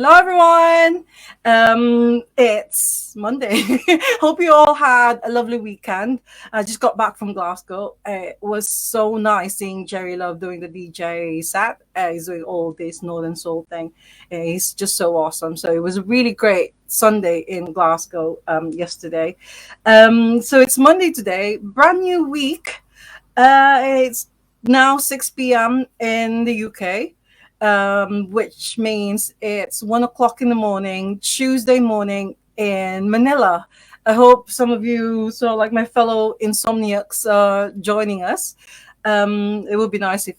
Hello, everyone. It's Monday. Hope you all had a lovely weekend. I just got back from Glasgow. It was so nice seeing Jerry Love doing the DJ set. He's doing all this Northern Soul thing. He's just so awesome. So it was a really great Sunday in Glasgow yesterday. So it's Monday today, brand new week. It's now 6 p.m. in the UK, which means it's 1 o'clock in the morning, Tuesday morning in Manila. I hope some of you, so like my fellow insomniacs, are joining us. It would be nice if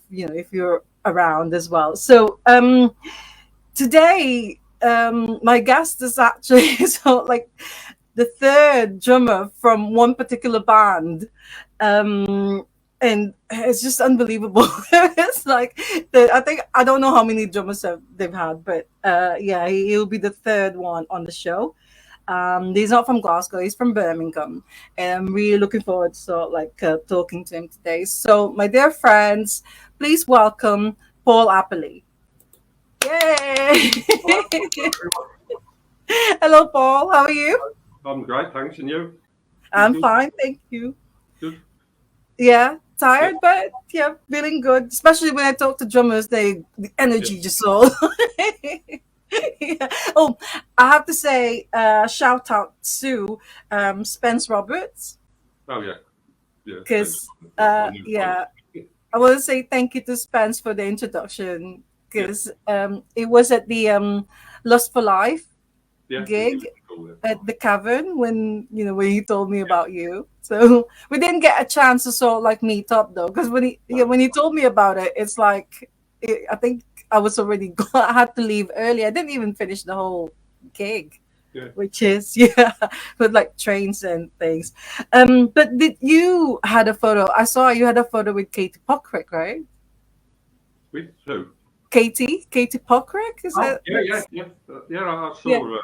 you're around as well. So today, my guest is actually the third drummer from one particular band. Um, and it's just unbelievable. It's like I don't know how many drummers they've had, but yeah, he'll be the third one on the show. He's not from Glasgow; he's from Birmingham, and I'm really looking forward to talking to him today. So, my dear friends, please welcome Paul Apperley. Yay! Hello, Paul. How are you? I'm great, thanks. And you? I'm fine, thank you. Good. Yeah, tired, but yeah, feeling good. Especially when I talk to drummers, the energy just all. Yeah. Oh, I have to say, shout out to Spence Roberts Oh yeah, because I knew yeah, I want to say thank you to Spence for the introduction because it was at the Lust for Life yeah, gig cool, at the cavern when he told me about you. So we didn't get a chance to meet up though, because when he told me about it, it's like I think I was already gone. I had to leave early. I didn't even finish the whole gig, yeah. which is with like trains and things. But did you had a photo? I saw you had a photo with Katie Pockrick, right? With who? Katie Pockrick, is Oh that? yeah. I Yeah. saw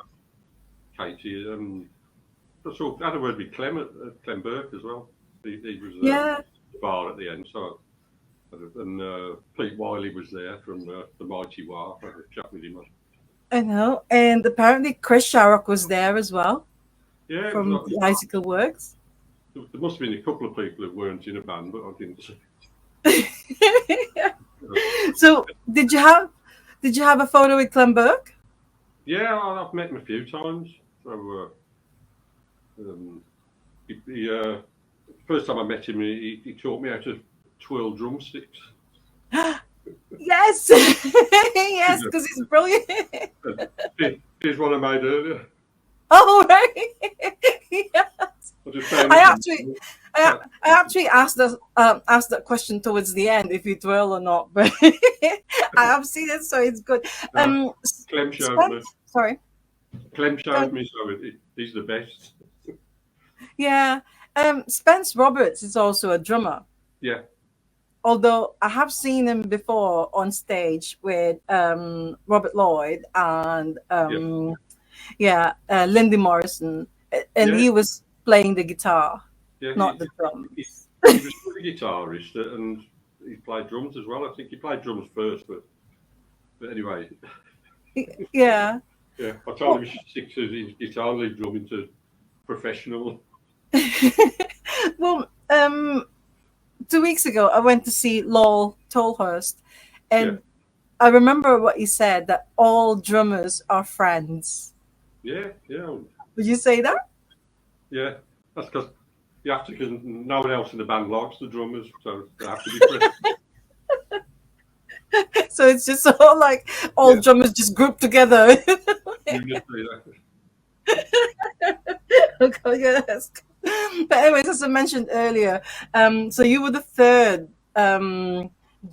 Katie. I had a word with Clem Burke as well. He was Yeah. the bar at the end. So and Pete Wiley was there from the Mighty War. I had a chat with him. I know. And apparently Chris Sharrock was there as well Yeah, it was. from the Icicle Works. There must have been a couple of people that weren't in a band, but I didn't see. So did you have a photo with Clem Burke? Yeah, I've met him a few times. So he first time I met him, he taught me how to twirl drumsticks. Yes. Yes, because he's brilliant. Here's one I made earlier. Oh right. Yeah. I just found I it. actually I actually asked that question towards the end if you twirl or not, but I have seen it, so it's good. Clem showed me. Spence, sorry. Clem showed me, so he's the best. Yeah. Spence Roberts is also a drummer. Yeah, Although I have seen him before on stage with Robert Lloyd and yeah, Lindy Morrison, and yeah, he was playing the guitar, yeah. not the He, drums. he was a guitarist and he played drums as well. I think he played drums first, but anyway, Yeah. yeah. I told him he should stick to his guitar lead drumming to professional. Well, 2 weeks ago, I went to see Lowell Tolhurst, Yeah, and I remember what he said that all drummers are friends. yeah, yeah, Would you say that? yeah. That's because you have to, because no one else in the band likes the drummers, so they have to be friends. So it's just all like all Yeah, drummers just grouped together. you just say that. Okay, yes. But anyways, as I mentioned earlier, so you were the third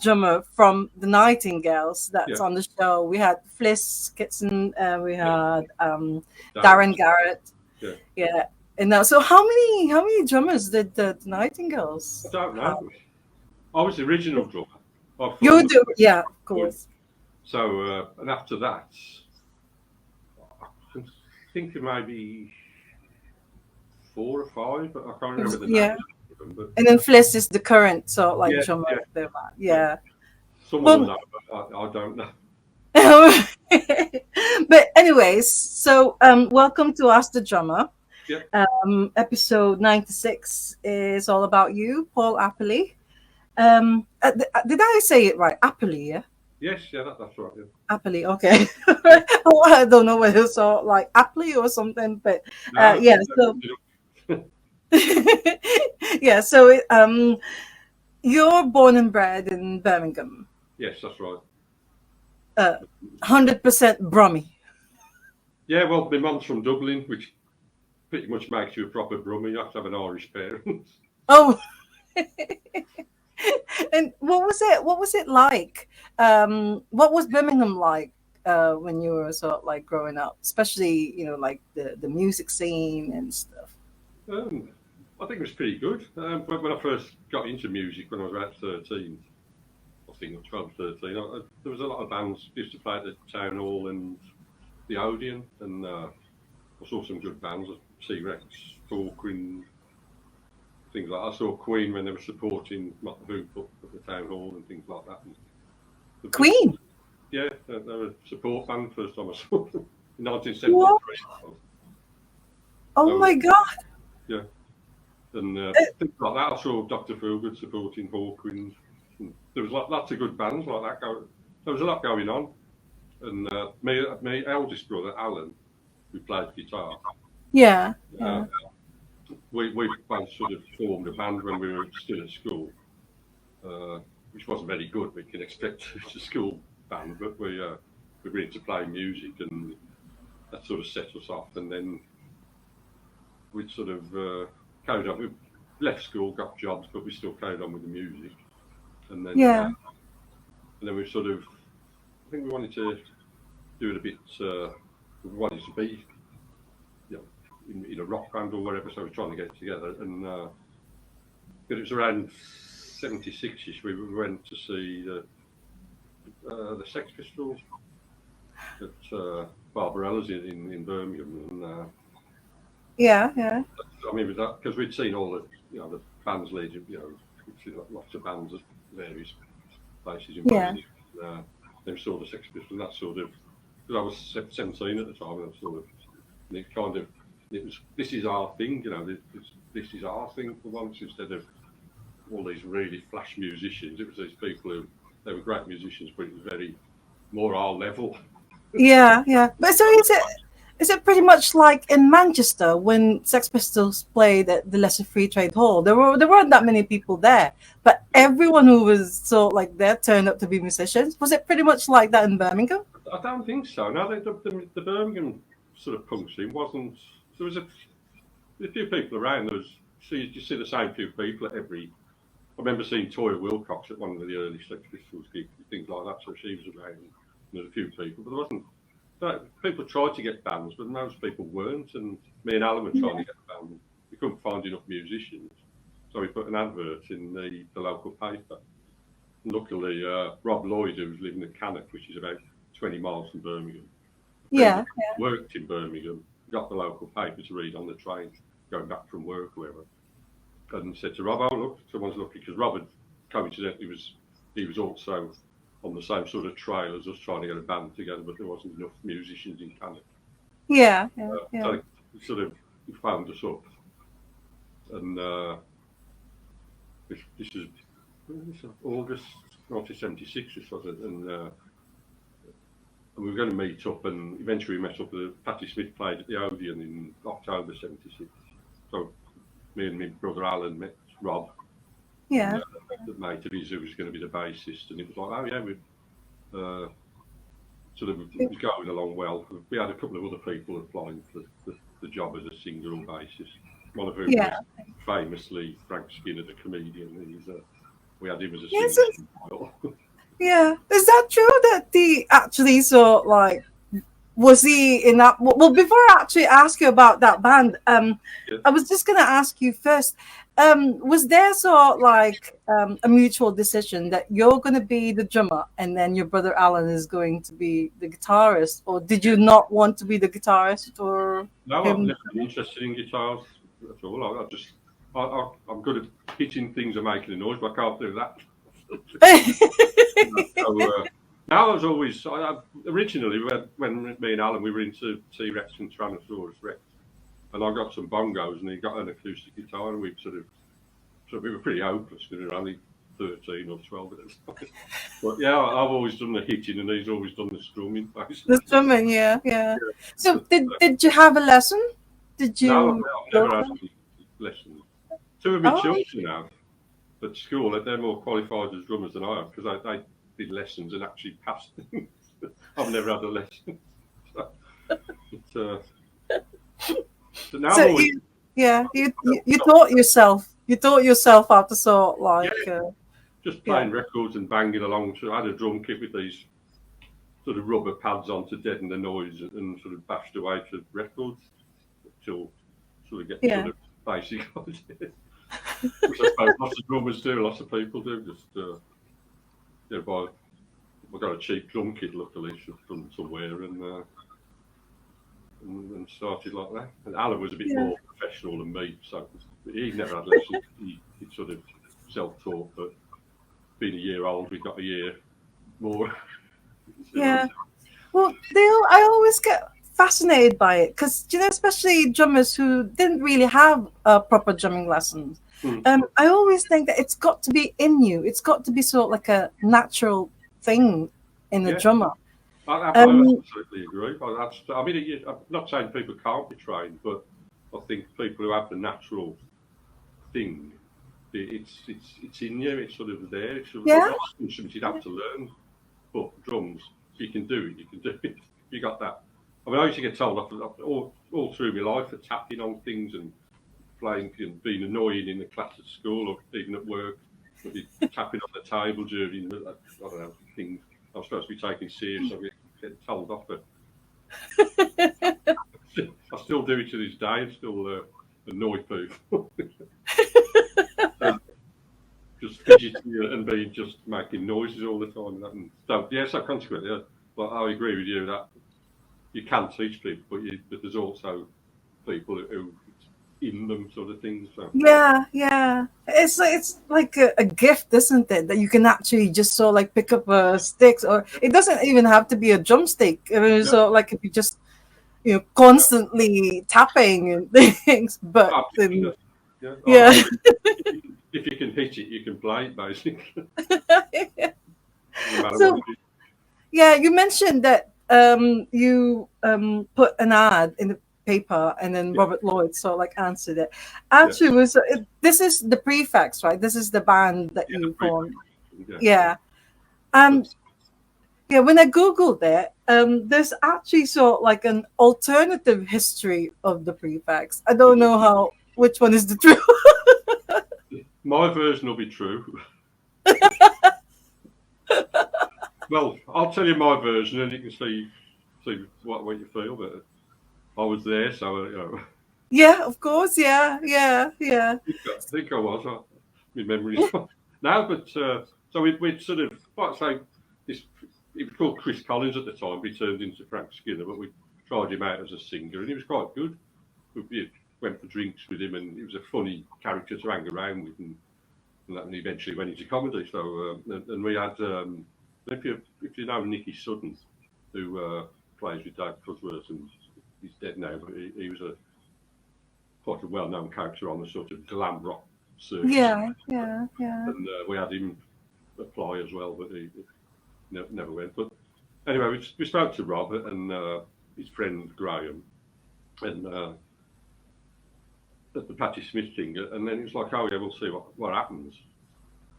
drummer from the Nightingales that's Yeah, on the show. We had Fliss Kitson, we yeah. had Darren. Darren Garrett, Yeah. yeah. And now, so how many drummers did the Nightingales I don't have? know. I was the original drummer. I You formed do, yeah, of the course. so and after that, I can think of maybe 4 or 5, but I can't remember the Yeah, names of them. But and then Fliss is the current, so like yeah, drummer yeah, of the band. yeah. Yeah. Some of them Well, know, but I don't know. But anyways, so welcome to Ask the Drummer. Yeah. Episode 96 is all about you, Paul Apperley. Did I say it right? Apperley, yeah? Yes, yeah, that's right. Yeah. Apperley, okay. Yeah. Oh, I don't know whether it's all like Apperley or something, but No, yeah, so yeah, so you're born and bred in Birmingham. yes, that's right. 100% Brummie. Yeah, well, my mum's from Dublin, which pretty much makes you a proper Brummie. You have to have an Irish parent. Oh, and what was it like? What was Birmingham like when you were sort of like growing up, especially like the music scene and stuff? I think it was pretty good. When I first got into music, when I was about 13, I think I was 12, 13, there was a lot of bands used to play at the Town Hall and the Odeon, and I saw some good bands, T-Rex, Falkwind, things like that. I saw Queen when they were supporting Not the Hoop up at the Town Hall and things like that. And Queen. yeah, they were a support band first time I saw them in What? 1973. Oh So, my God. yeah, and things like that. I saw Dr. Feelgood supporting Hawkwind. There was lots of good bands like that going. There was a lot going on, and my eldest brother Alan, who played guitar, Yeah. uh, Yeah. we both sort of formed a band when we were still at school, which wasn't very good. We can expect it's a school band, but we were into playing music, and that sort of set us off. And then we sort of carried on. We left school, got jobs, but we still carried on with the music. And then Yeah. we sort of, I think we wanted to do it a bit. We wanted to be, in a rock band or whatever. So we were trying to get together, and but it was around 76ish. We went to see the Sex Pistols at Barbarella's in Birmingham, and Yeah. Yeah. I mean, because we'd seen all the bands leading, we'd seen lots of bands at various places in Yeah. Birmingham. Then we saw the Sex Pistols, and that sort of, because I was 17 at the time, and sort of, and it was, this is our thing, this is our thing for once, instead of all these really flash musicians. It was these people who, they were great musicians, but it was very more our level. Yeah. Yeah. But so is it pretty much like in Manchester when Sex Pistols played at the Leicester Free Trade Hall? There weren't that many people there, but everyone who was sort of like there turned up to be musicians. Was it pretty much like that in Birmingham? I don't think so. No, the Birmingham sort of punk scene wasn't. There was a few people around. You see the same few people at every. I remember seeing Toya Wilcox at one of the early Sex Pistols gigs, things like that. So she was around. There was a few people, but there wasn't. People tried to get bands, but most people weren't. And me and Alan were trying to get a band. We couldn't find enough musicians, so we put an advert in the local paper. And luckily, Rob Lloyd, who was living in Cannock, which is about 20 miles from Birmingham, Yeah. worked in Birmingham, got the local paper to read on the train going back from work or whatever, and said to Rob, "Oh look, someone's looking," because Robert coincidentally he was also on the same sort of trail as us trying to get a band together, but there wasn't enough musicians in Canada. Yeah. Yeah. Yeah. So he sort of found us up, and this is August 1976, this was it, and we were going to meet up, and eventually we met up with Patti Smith played at the Odeon in October 76. So me and my brother Alan met Rob, Yeah. the mate of his who was going to be the bassist, and it was like, oh yeah, we sort of it was going along well. We had a couple of other people applying for the job as a singer or bassist. One of whom Yeah. was famously Frank Skinner, the comedian. We had him as a Yes. singer. Yeah. Is that true that he actually sort of like was he in that? Well, before I actually ask you about that band, Yeah. I was just gonna ask you first. Was there sort of like a mutual decision that you're gonna be the drummer and then your brother Alan is going to be the guitarist, or did you not want to be the guitarist or No, I've him? never been interested in guitars at all. I'm good at hitting things and making a noise, but I can't do that. So, Now I was always originally when me and Alan we were into T-Rex and Tyrannosaurus Rex, and I got some bongos and he got an acoustic guitar, and we were pretty hopeless because we were only 13 or 12 at the time. But yeah, I've always done the hitting and he's always done the strumming, The basically. drumming, yeah, yeah. Yeah. So But, did you have a lesson? Did no, you I've go never had to? any lessons. Two of my Oh, children have at school. They're more qualified as drummers than I am because they did lessons and actually passed them. I've never had a lesson. So, but, so now so I'm always you taught yourself. You taught yourself how to sort yeah, like just yeah, playing records and banging along. So I had a drum kit with these sort of rubber pads on to deaden the noise and sort of bashed away to records till sort of get the yeah, sort of basic idea. Which I suppose lots of drummers do, lots of people do. Just I got a cheap drum kit, luckily, from somewhere, and started like that. And Alan was a bit yeah, more professional than me, so he never had lessons. He sort of self-taught, but being a year old, we got a year more. yeah. Well, I always get fascinated by it because especially drummers who didn't really have proper drumming lessons. Mm, I always think that it's got to be in you. It's got to be sort of like a natural thing in a yeah, drummer. I Um, absolutely agree. I mean, I'm not saying people can't be trained, but I think people who have the natural thing, it's in you. It's sort of there. It's sort of, yeah, lots of instruments you'd have to learn, but drums, if you can do it, you can do it. You got that. I mean, I used to get told all through my life for tapping on things and playing and being annoying in the class at school or even at work, but tapping on the table during I don't know things I'm supposed to be taking serious. I get told off it. I still do it to this day and still annoy people. Just fidgeting and being just making noises all the time. And so, yeah, so consequently, but I agree with you that you can teach people, but there's also people who it's in them sort of things. So, yeah, yeah. It's like a gift, isn't it? That you can actually just sort of like pick up a sticks, or it doesn't even have to be a drumstick. I mean, yeah, so like if you just constantly tapping and things, but then absolutely. Yeah, yeah. I agree. If you can hit it, you can play it, basically, no matter what So it is. yeah, you mentioned that you put an ad in the paper, and then Yeah, Robert Lloyd sort of like answered it. yeah, Actually, was this is the Prefects, right? This is the band that yeah, the you formed. prefix. Yeah, Yeah. Um. that's, Yeah. When I googled it, there's actually sort of like an alternative history of the Prefects. I don't know how which one is the truth. my version will be true. Well, I'll tell you my version, and you can see what you feel. But I was there, so Yeah. Of course. Yeah. Yeah. Yeah. I think I was. My memory's now, but so we'd sort of like say this. He was called Chris Collins at the time. But he turned into Frank Skinner, but we tried him out as a singer, and he was quite good. We went for drinks with him, and he was a funny character to hang around with, and he eventually went into comedy. So and we had if you know Nicky Sutton, who plays with Dave Cusworth, and he's dead now, but he was quite a well-known character on the sort of glam rock circuit, Yeah. Yeah. Yeah. and we had him apply as well, but he never went. But anyway, we spoke to Rob and his friend Graham, and at the Patti Smith thing, and then it's like, oh yeah, we'll see what happens.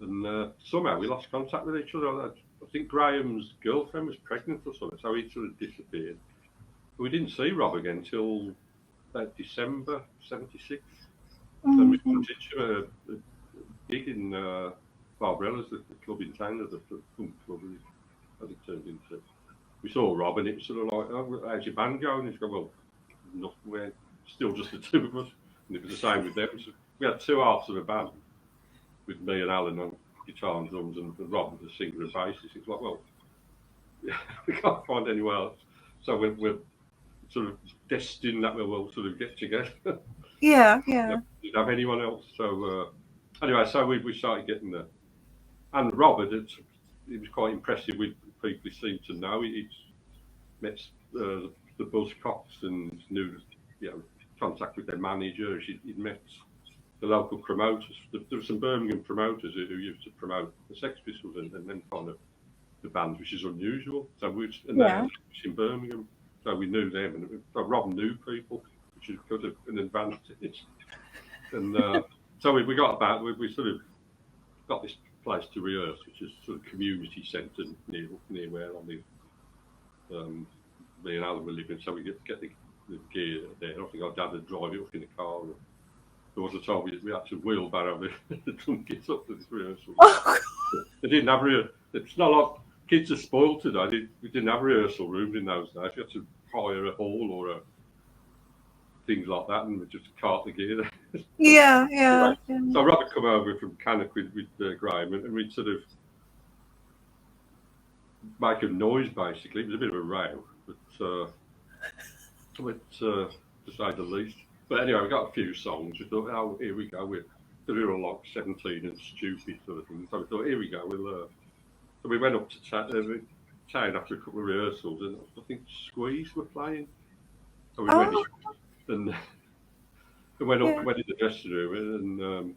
And somehow we lost contact with each other. I think Graham's girlfriend was pregnant or something, so he sort of disappeared. But we didn't see Rob again until about December '76. And we Mhm. bumped into a gig in Barbarella's, the club in town, the punk club, as it turned into. We saw Rob, and it was sort of like, oh, how's your band going? He's going, well, nothing, we're still just the two of us. And it was the same with them. So we had two halves of a band, with me and Alan on guitar and drums, and Rob was a singer and bassist. It's like, well, we can't find anywhere else. So we're sort of destined that we will sort of get together. Yeah. Yeah. Didn't have anyone else. So anyway, so we started getting the, and Robert, he was quite impressive with people he seemed to know. He'd met the Buzzcocks and knew, contact with their manager. He'd met the local promoters. There were some Birmingham promoters who used to promote the Sex Pistols and then kind of the bands, which is unusual. So they're in Birmingham, so we knew them, and Rob knew people, which is kind of an advantage. And so we got about, we sort of got this place to rehearse, which is sort of community centre near where I live. Me and Alan were living, so we get the gear there. I think our dad would drive it up in the car. And there was a time we had to wheelbarrow the drum kits up to this rehearsal. They didn't have it's not like kids are spoiled today. We didn't have rehearsal rooms in those days. You had to hire a hall or things like that, and we just cart the gear. Yeah. So Robert come over from Cannock with Graham, and we'd sort of make a noise. Basically, it was a bit of a row, but to say the least. But anyway, we got a few songs. We thought, oh, here we go. We're all like 17 and stupid sort of thing. So we thought, here we go. So we went up to town after a couple of rehearsals, and I think Squeeze were playing. So we went and went in the dressing room and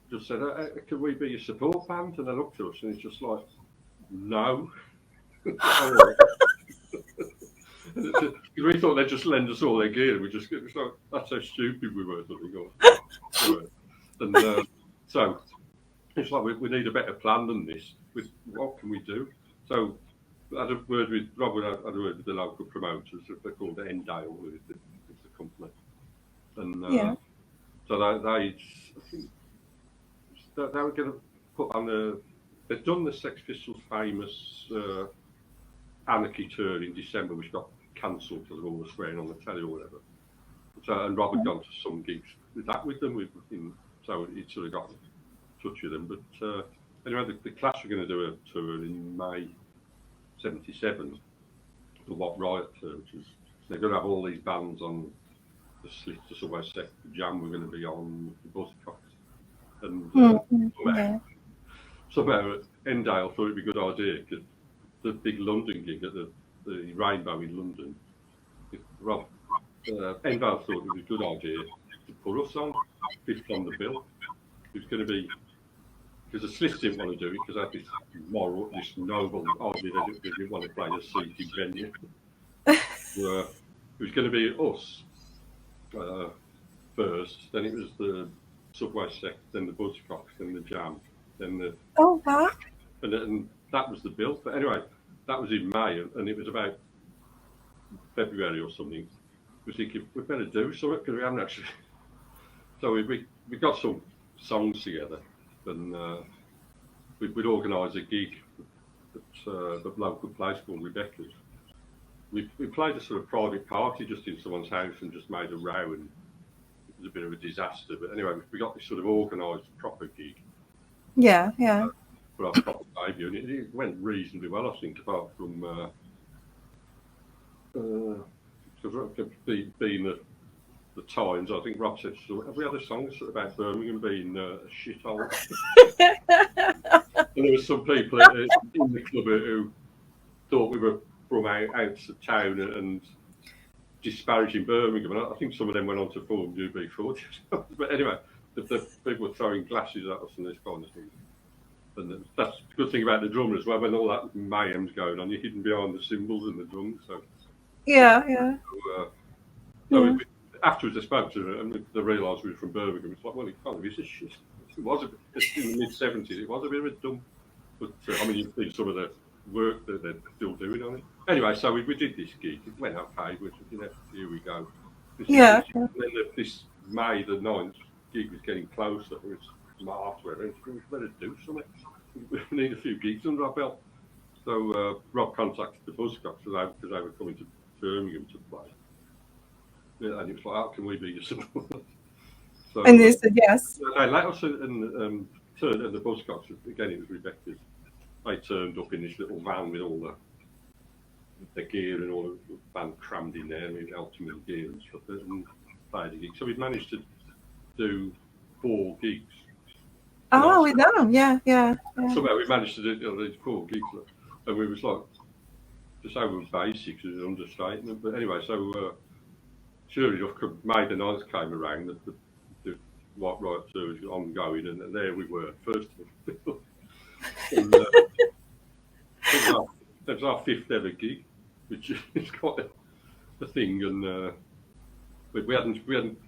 just said, can we be a support band? And they looked at us, and it's just like, no. We thought they'd just lend us all their gear. It's like, that's how stupid we were. And so it's like we need a better plan than this. What can we do? So I had a word with Rob. I had a word with the local promoters. They're called Nightingales. It's the company. And so I think they were going to put on they'd done the Sex Pistols' famous Anarchy tour in December, which got cancelled because of all the swearing on the telly or whatever. So, and Rob had gone to some gigs with them, so he sort of got in touch with them. But anyway, the Clash were going to do a tour in May '77, the What Riot tour, which is they're going to have all these bands on the Slit, the Subway Sect, the Jam were going to be on, the Buzzcocks, and somehow Endale thought it'd be a good idea because the big London gig at the Rainbow in London, Rob Endale thought it was a good idea to put us on, fifth on the bill. It was going to be, because the Slits didn't want to do it because they had this noble idea they didn't want to play a seated venue. It was going to be us first, then it was the Subway Sect, then the Buzzcocks, then the Jam, then the and that was the bill. But anyway, that was in May, and it was about February or something. We were thinking we better do something because we haven't actually. So we got some songs together, and we'd organised a gig at the local place called Rebecca's. We played a sort of private party just in someone's house and just made a row, and it was a bit of a disaster. But anyway, we got this sort of organised proper gig. Yeah. For our proper debut, and it went reasonably well, I think, apart from being the Times. I think Rob said, so have we had a song about Birmingham being a shithole? And there were some people in the club who thought we were from out of town and disparaging Birmingham, and I think some of them went on to form UB40. But anyway, the people were throwing glasses at us and this kind of thing. And that's the good thing about the drummer as well. When all that mayhem's going on, you're hidden behind the cymbals and the drums. So So afterwards, I spoke to them, and they realised we were from Birmingham. It's like, well, it kind of is a shit. It was in the mid-70s. It was a bit of a dump, but I mean, you see some of the work that they're still doing on it. Anyway, so we did this gig. It went okay. Here we go. And then this May the 9th gig was getting closer. It was March, whatever. We better do something. We need a few gigs under our belt. So Rob contacted the Buzzcocks because they were coming to Birmingham to play. Yeah, and it was like, how can we be your support? So, and they said yes. They let us and the Buzzcocks, again, it was Rebecca's. They turned up in this little van with all the gear and all the band crammed in there. We helped them with gear and stuff and played a gig. So we'd managed to do 4 gigs. Oh, with them, yeah. Somehow we managed to do these 4 gigs. and we was like, to say we were basics is an understatement. But anyway, so sure enough, May the 9th came around, the White Right Tour was ongoing, and there we were, first of all. And, it was our 5th ever gig, which is quite a thing, and we hadn't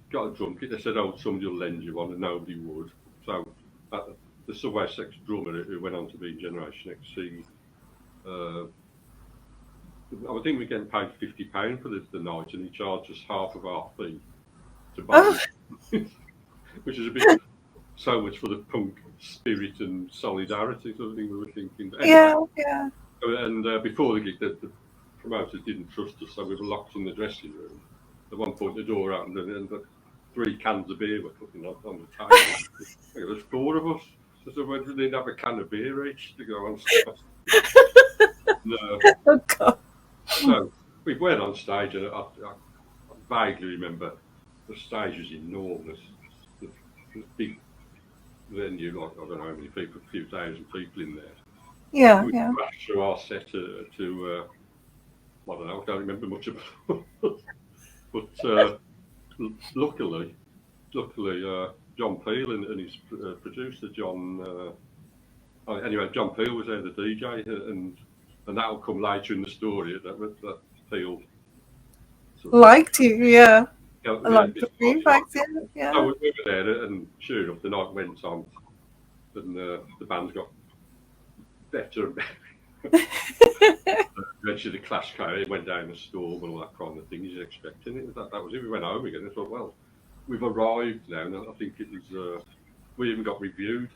got a drum kit. They said, "Oh, somebody will lend you one," and nobody would. So the Subway Sex drummer who went on to be Generation X, I think we're getting paid £50 for the night, and he charged us half of our fee to buy it, which is a bit so much for the punk spirit and solidarity sort of thing we were thinking. But anyway, yeah. And before the gig, the promoters didn't trust us, so we were locked in the dressing room. At one point, the door opened, and 3 cans of beer were put on the table. There was 4 of us, so we didn't have a can of beer each to go on stage. No. Oh God. So we went on stage, and I vaguely remember the stage was enormous. The big venue, like I don't know how many people, a few thousand people in there. Yeah, we yeah. crashed through our set to I don't know, I don't remember much about it. But luckily, John Peel and his producer, John. Anyway, John Peel was there, the DJ, and that'll come later in the story. That Peel Liked you, yeah. I yeah, like the Prefects, yeah. So we were there, and sure enough, the night went on, and the band got better and better. Eventually, the Clash came, it went down the storm and all that kind of thing. You're expecting it. That was it. We went home again. I thought, well, we've arrived now. And I think it was. We even got reviewed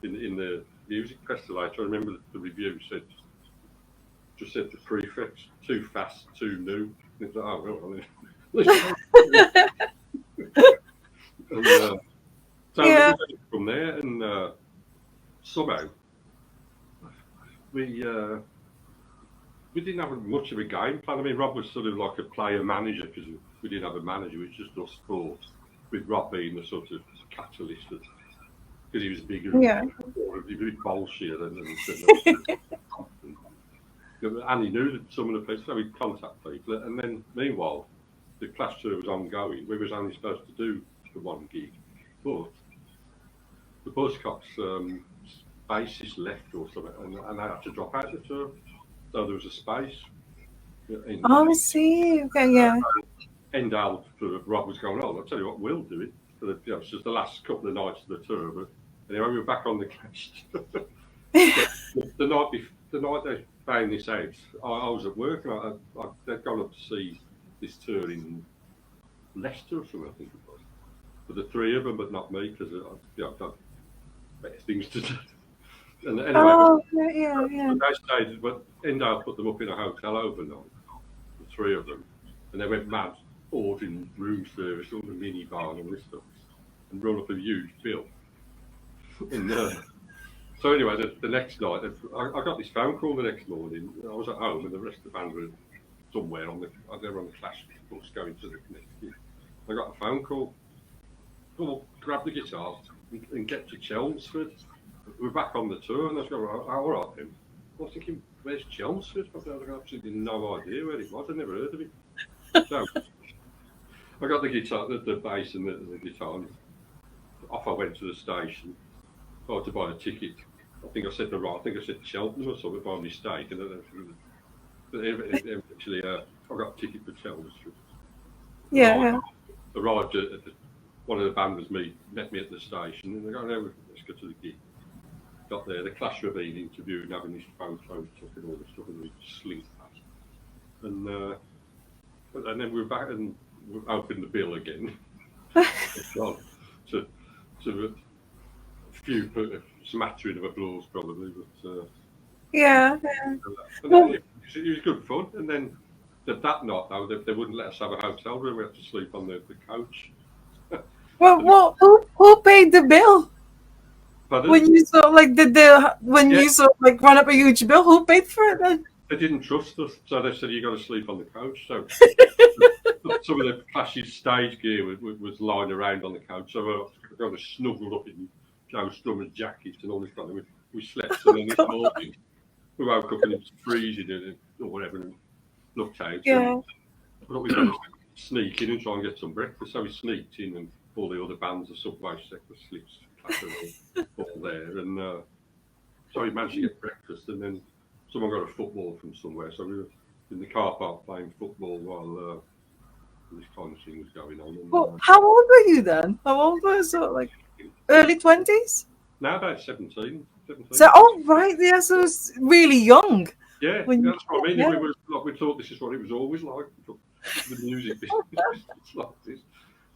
in the music festival later. I remember the review said the Prefects, too fast, too new. And it's like, oh, well, and, so we went from there, and somehow we didn't have much of a game plan. I mean, Rob was sort of like a player manager because we didn't have a manager. It was just us 4, with Rob being the sort of catalyst because he was bigger, he was a bit bullshit, and he knew that some of the places, so he'd contact people. And then, meanwhile, the Clash tour was ongoing. We was only supposed to do the 1 gig, but the Buzzcocks bassist left or something, and they had to drop out the tour. So there was a space. I see. Okay, yeah. End out for Rob was going, oh, I'll tell you what, we'll do it. For the, it's just the last couple of nights of the tour. But anyway, we were back on the Clash. the night they found this out, I was at work, and they'd gone up to see this tour in Leicester or something, I think it was. For the 3 of them, but not me, because I've got better things to do. And anyway, they stayed, but Endale put them up in a hotel overnight, the 3 of them, and they went mad, ordering room service, all the minibar and all this stuff, and run up a huge bill. And so anyway, the next night, I got this phone call the next morning. I was at home, and the rest of the band were somewhere they were on the Clash bus going to the next gig. I got a phone call. Come on, grab the guitar and get to Chelmsford. We're back on the tour, and I was going, all right then. I was thinking, where's Chelmsford? I've got absolutely no idea where it was. I'd never heard of it. So I got the guitar, the bass, and the guitar, and off I went to the station. I had to buy a ticket. I think I said Cheltenham or something by mistake, and eventually I got a ticket for Chelmsford. Yeah. Arrived at one of the banders met me at the station, and they go, no, let's go to the gig. Got there, the Clash were being interviewed and having this photo took and all this stuff, and we slink past. And then we were back and we opened the bill again. to a few smattering of applause probably, but it was good fun. And then that night though, they wouldn't let us have a hotel room. We had to sleep on the coach. Well, who paid the bill? Pardon? When you saw you saw run up a huge bill, who paid for it then? They didn't trust us, so they said you got to sleep on the coach. So some of the Clash's stage gear was lying around on the couch. So I got snuggled up in Joe Strummer's jacket and all this kind of. We slept, and then this morning we woke up and it was freezing or whatever, and looked out Yeah. and thought we better sneak in and try and get some breakfast. So we sneaked in, and all the other bands, the Subway sector slips, all there, and so we managed to get breakfast, and then someone got a football from somewhere, so we were in the car park playing football while this kind of thing was going on. And, Well, how old were you then? How old were you? Sort of like early 20s? now about 17. So, oh, right. Yeah, so it's really young. Yeah, When you, that's what I mean. yeah. We were like, we thought this is what it was always like. The music business it's like this.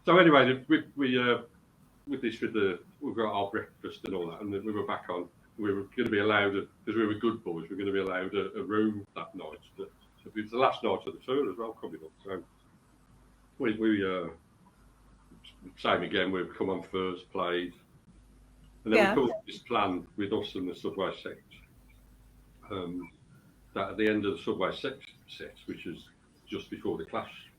So anyway, with this, we've got our breakfast and all that, and then we were back on. We were going to be allowed, because we were good boys, we were going to be allowed a room that night. But it was the last night of the tour as well coming up. So we same again. We've come on first, played, and then we come up with this plan with us and the Subway sect. That at the end of the Subway set, which is just before the Clash,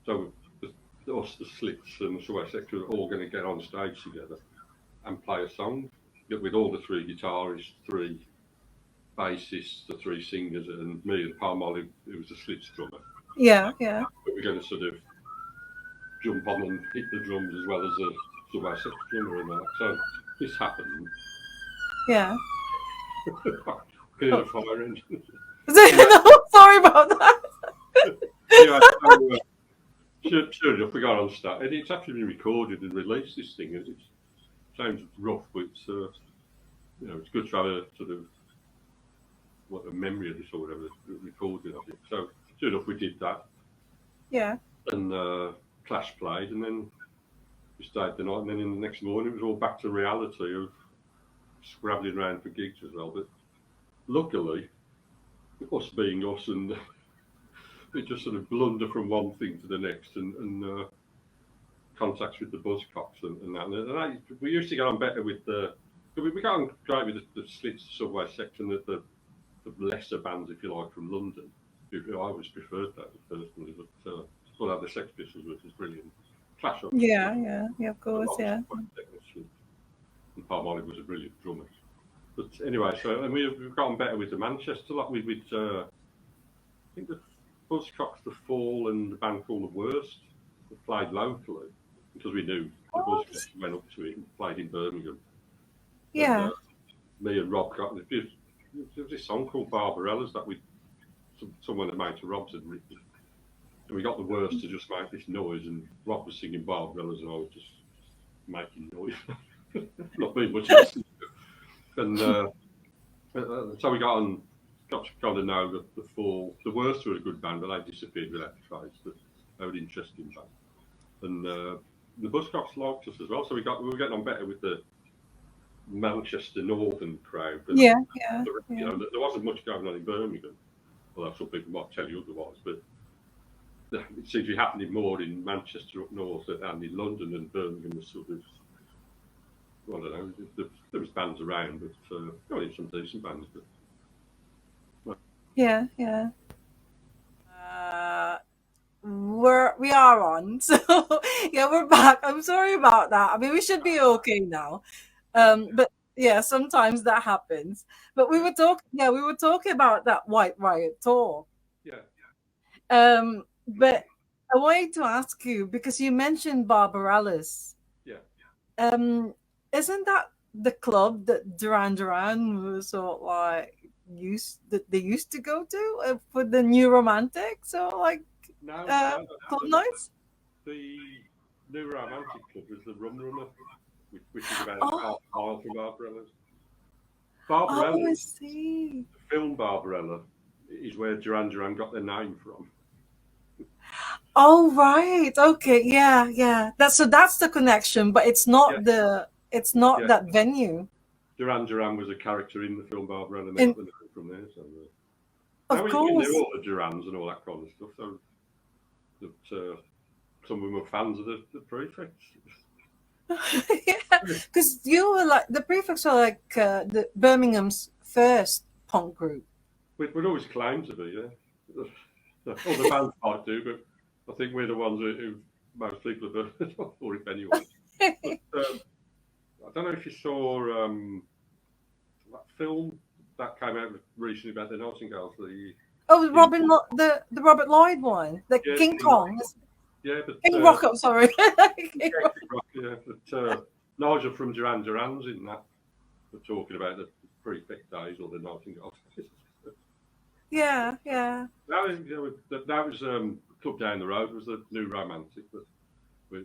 so us, the Slits, and the Subway sect were all going to get on stage together and play a song with all the three guitarists, three bassists, the three singers, and me and Palmolive, who was the Slits drummer. Yeah. But we're going to sort of jump on and hit the drums as well as the Subway sect drummer and all that. So this happened. Yeah. Can you hear the fire engine? Sorry about that. Anyway, sure enough, we got on start, and it's actually been recorded and released. This thing, it sounds rough, but it's it's good to have a sort of a memory of this or whatever, recording of it. So sure enough, we did that. Yeah. And Clash played, and then we stayed the night, and then in the next morning it was all back to reality of scrabbling around for gigs as well. But luckily, us being us, and we just sort of blunder from one thing to the next, and contacts with the Buzzcocks and that. And we used to get on better with we got on great with the Slits, Subway section, the lesser bands, if you like, from London. I always preferred that personally, but the Sex Pistols was brilliant. Clash, Yeah, of course, yeah. And Palmolive was a brilliant drummer. But anyway, and we've gotten better with the Manchester lot. With I think the Buzzcocks, the Fall, and the band called The Worst played locally because we knew the Buzzcocks went up to it and played in Birmingham. Yeah. And, me and Rob got there was this song called Barbarella's that someone had made to Rob's had written. And we got The Worst to just make this noise, and Rob was singing Barbarella's, and I was just making noise, not being much of a and so we got to kind of know that the Fall, The Worst were a good band, but they disappeared without a trace. But they were an interesting band, and the Buzzcocks liked us as well. So we were getting on better with the Manchester Northern crowd. But Yeah. there wasn't much going on in Birmingham. Well, some people might tell you otherwise, but it seems to be happening more in Manchester up north and in London, and Birmingham was sort of, I don't know, there was bands around, but got some decent bands. But Yeah. We are on, so yeah, we're back. I'm sorry about that. I mean, we should be okay now, but yeah, sometimes that happens. But we were talking about that White Riot tour. Yeah. But I wanted to ask you because you mentioned Barbarella's. Yeah. Isn't that the club that Duran Duran was sort of like they used to go to for the New Romantics or like No, club nights? The New Romantic Club was the Rum Runner, which is about half a mile from Barbarella's. Oh, I see. The film Barbarella is where Duran Duran got their name from. Oh, right. Okay. Yeah. That's the connection, but it's not that venue. Duran Duran was a character in the film Barbarella, and they got the name from there. So, of course. We knew all the Durans and all that kind of stuff. So that some of them were fans of the Prefects. Yeah, because you were like the Prefects are like the Birmingham's first punk group. We'd always claimed to be, yeah. All the bands might do, but I think we're the ones who most people have heard of, or if anyone. But, I don't know if you saw that film that came out recently about the Nightingales. Oh, the Robert Lloyd one, the Yeah, King Kong, yeah, but King Rocco. Sorry, King Rock. yeah, but Nigel from Duran Duran's in that. We're talking about the Prefect days or the Nightingales. Yeah, yeah. That was Club Down the Road was the New Romantic, but we,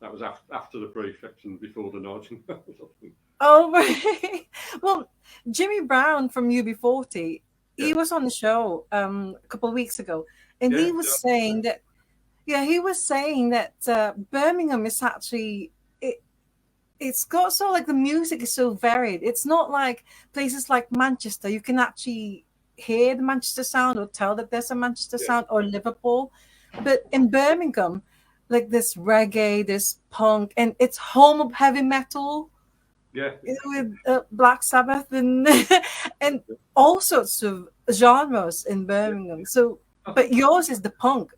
that was after the Prefects and before the Nightingales. I think. Oh, right. Well, Jimmy Brown from UB40, Yeah, he was on the show a couple of weeks ago, and yeah, he was saying that, yeah, he was saying that Birmingham is actually it's got so like the music is so varied. It's not like places like Manchester. You can actually hear the Manchester sound or tell that there's a Manchester yeah, sound, or Liverpool. But in Birmingham, like this reggae, this punk, and it's home of heavy metal yeah, with Black Sabbath and and all sorts of genres in yeah. Birmingham. So, I but think, yours is the punk.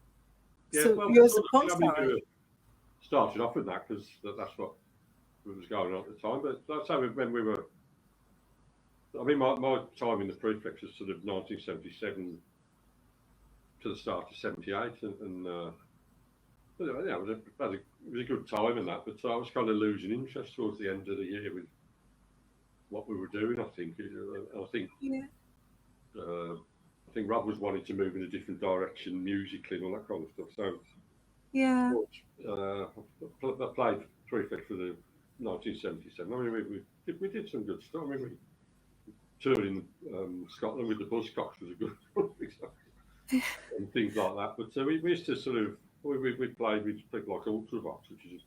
yeah. So Well, yours is sort the of, punk I mean, we side. were started off with that because that's what was going on at the time. But that's how when we were. I mean, my time in the Prefects was sort of 1977 to the start of '78, and yeah, it was a good time in that. But I was kind of losing interest towards the end of the year with what we were doing. I think, Yeah. uh, I think Rob was wanting to move in a different direction musically and all that kind of stuff. So, Yeah. I played Prefect for the 1977. I mean, we did some good stuff. I mean, we toured in Scotland with the Buzzcocks was a good one, and things like that. But we used to sort of we played with people like Ultravox, which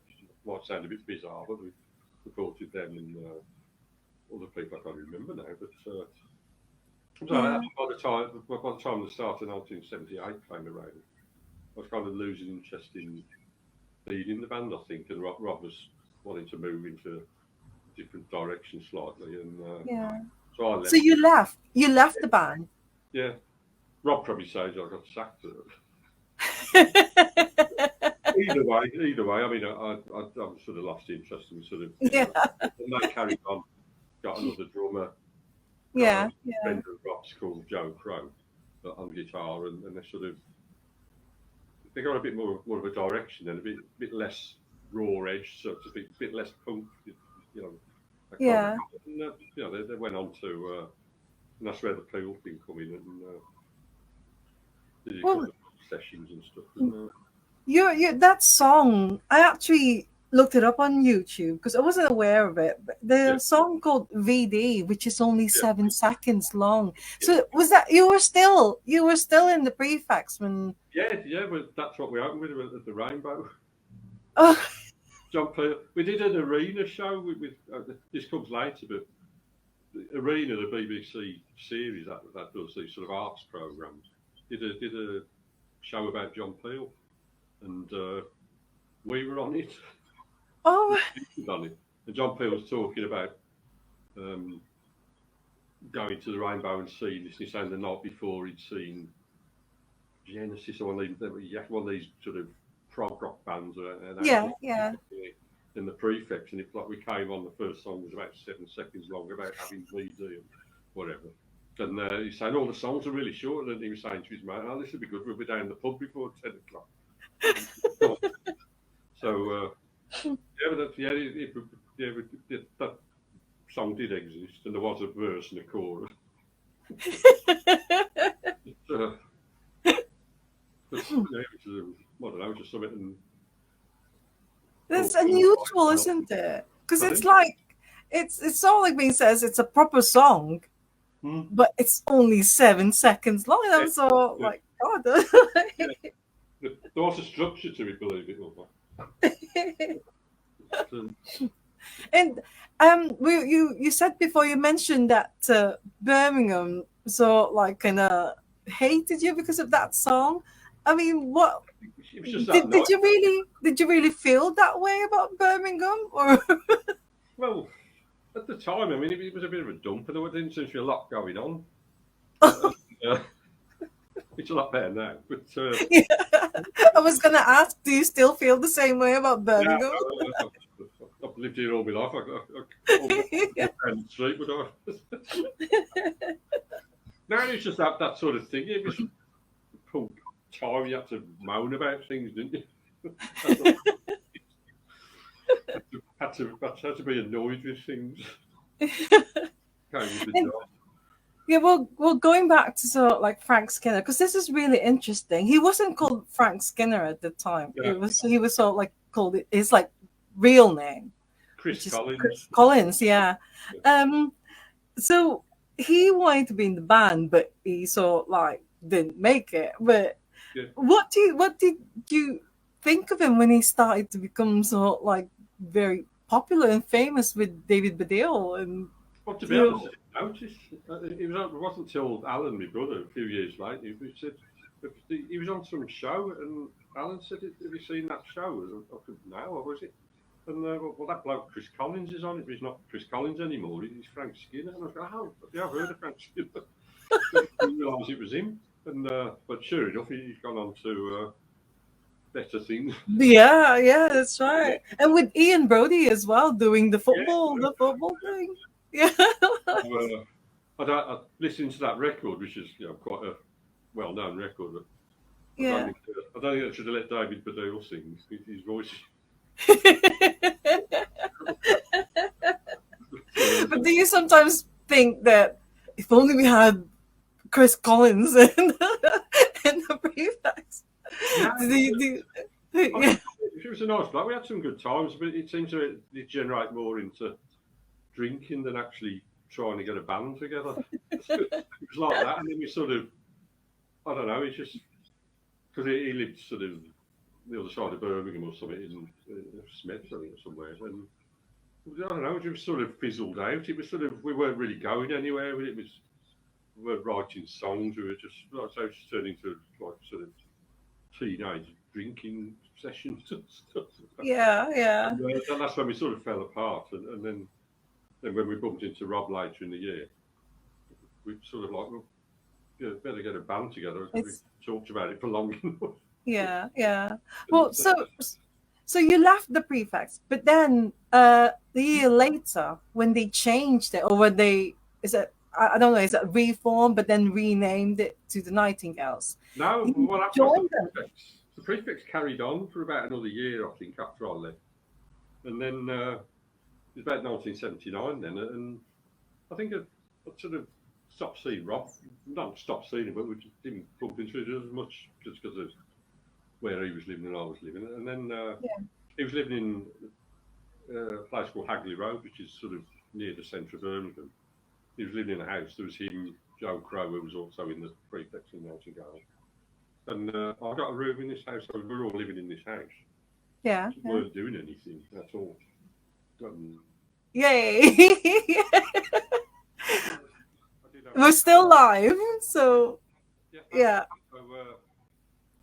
might sound a bit bizarre, but we supported them and other people I can't remember now. But so Yeah. by the time the start of 1978 came around, I was kind of losing interest in leading the band, I think, and Rob was wanting to move into a different direction slightly, and Yeah. so I So left. you left. You left the band. Yeah, Rob probably says I got sacked. Either way. I mean, I sort of lost interest and sort of, Yeah. and they carried on. Got another drummer. Got a Yeah. Yeah. friend of Rob's called Joe Crow on guitar, and they sort of they got a bit more of a direction and a bit less raw edge, so to speak, a bit less punk, you know. That kind Yeah. of, and, they went on to, and that's where the Peel thing come in, and did a couple Well, of sessions and stuff. And, you that song, I actually looked it up on YouTube because I wasn't aware of it. But yeah, the song called VD, which is only yeah, 7 seconds long. yeah. So was that you were still in the Prefects when? Yeah, but that's what we opened with at the Rainbow. Oh, John Peel. We did an arena show with this comes later, but the Arena, the BBC series that does these sort of arts programs, did a show about John Peel, and we were on it. oh, We on it, and John Peel was talking about going to the Rainbow and seeing this. He's saying the night before he'd seen Genesis or one of these sort of prog rock bands yeah, yeah. in the Prefects, and it's like we came on, the first song was about 7 seconds long about having VD and whatever. And he's saying all the songs are really short, and he was saying to his mate, "Oh, this would be good. We'll be down in the pub before 10 o'clock." So that song did exist, and there was a verse and a chorus. But, it was, I don't know, just something. That's unusual, isn't it? Because it's like it's all like being says it's a proper song, but it's only 7 seconds long. And I'm so like, God. There was a structure to it, believe it or not. And you said before, you mentioned that Birmingham so like kind of hated you because of that song. I mean, what It was just that did night. did you really feel that way about Birmingham or? Well, at the time, I mean, it was a bit of a dump, and there didn't seem to be a lot going on. It's a lot better now, but Yeah. I was gonna ask, do you still feel the same way about yeah, Birmingham? I've lived here all my life. I always Yeah. down the street, but Now it's just that sort of thing. It was punk time. You had to moan about things, didn't you? had to be annoyed with things. Came with the job. Yeah, well, going back to sort of like Frank Skinner, because this is really interesting. He wasn't called Frank Skinner at the time. Yeah. He was sort of like called his like real name, Chris which is Collins. Chris Collins. Yeah. So he wanted to be in the band, but he sort of like didn't make it. But Yeah. what did you think of him when he started to become sort of like very popular and famous with David Baddiel and Well, to be honest, I didn't notice. It wasn't until Alan, my brother, a few years later, he said he was on some show, and Alan said, "Have you seen that show?" I said, "No, what was it?" And well, that bloke Chris Collins is on it, but he's not Chris Collins anymore. He's Frank Skinner. And I was like, "Oh, yeah, I've heard of Frank Skinner." I didn't realise it was him. And but sure enough, he's gone on to better things. Yeah, that's right. And with Ian Brody as well, doing the football thing. Yeah. I listened to that record, which is quite a well-known record. But I don't think I should have let David Baddiel sing. His voice. But do you sometimes think that if only we had Chris Collins and the Prefects? It was a nice bloke. We had some good times, but it seemed to degenerate more into drinking than actually trying to get a band together. It was like that, and then we sort of, I don't know, it's just because he lived sort of the other side of Birmingham or something in Smith or somewhere, and I don't know, it just sort of fizzled out. It was sort of, we weren't really going anywhere with it. We weren't writing songs. We were just, like I say, just turned into like sort of teenage drinking sessions and stuff. Yeah. And that's when we sort of fell apart, and then when we bumped into Rob later in the year, we sort of like, well, better get a band together. We talked about it for long enough. Yeah. Well, so you left the Prefects, but then the year later, when they changed it, or when I don't know, is it reformed, but then renamed it to the Nightingales? No, well, that's what the Prefects carried on for about another year, I think, after I left. And then it was about 1979 then, and I think I sort of stopped seeing Rob. Not stopped seeing him, but we just didn't bump into each other as much just because of where he was living and I was living. And then he was living in a place called Hagley Road, which is sort of near the centre of Birmingham. He was living in a house. There was him, Joe Crow, who was also in the Prefects in Nightingales. And I got a room in this house, so we were all living in this house. Yeah. We weren't doing anything at all. Yay! We're still live, so yeah. So,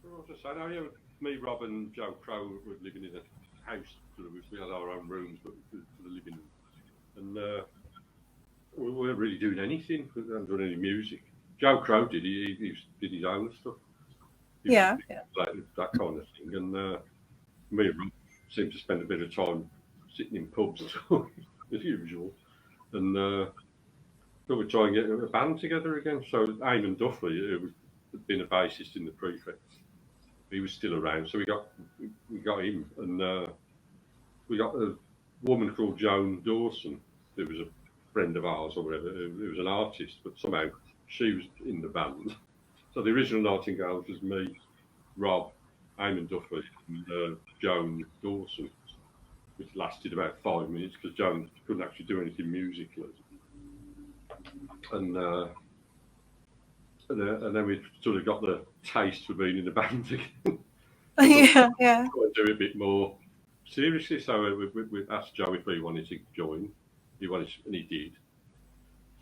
what was I saying? Me, Rob, and Joe Crow were living in a house. We had our own rooms, but for the living room. And we weren't really doing anything. We hadn't done any music. Joe Crow did. He did his own stuff. Like that kind of thing. And me and Rob seemed to spend a bit of time sitting in pubs as usual. And we would try and get a band together again. So Eamon Duffy, who had been a bassist in the Prefects, he was still around. So we got him, and we got a woman called Joan Dawson, who was a friend of ours or whatever, who was an artist, but somehow she was in the band. So the original Nightingales was me, Rob, Eamon Duffy, and Joan Dawson, which lasted about 5 minutes because Joan couldn't actually do anything musically. And then we sort of got the taste for being in the band again. Yeah. Try and do it a bit more seriously. So we asked Joe if he wanted to join. And he did.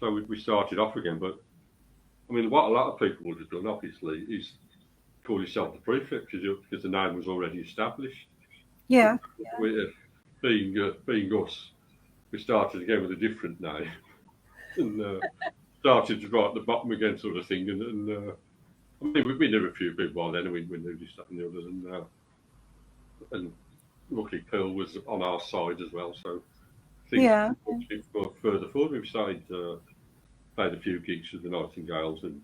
So we started off again. But I mean, what a lot of people would have done, obviously, is call yourself the Prefect because the name was already established. Yeah. Being us, we started again with a different name and started to write at the bottom again, sort of thing. And I mean, we knew a few people by then, and we knew this, that, and the others. And luckily, Pearl was on our side as well. So things further forward. We started played a few gigs with the Nightingales and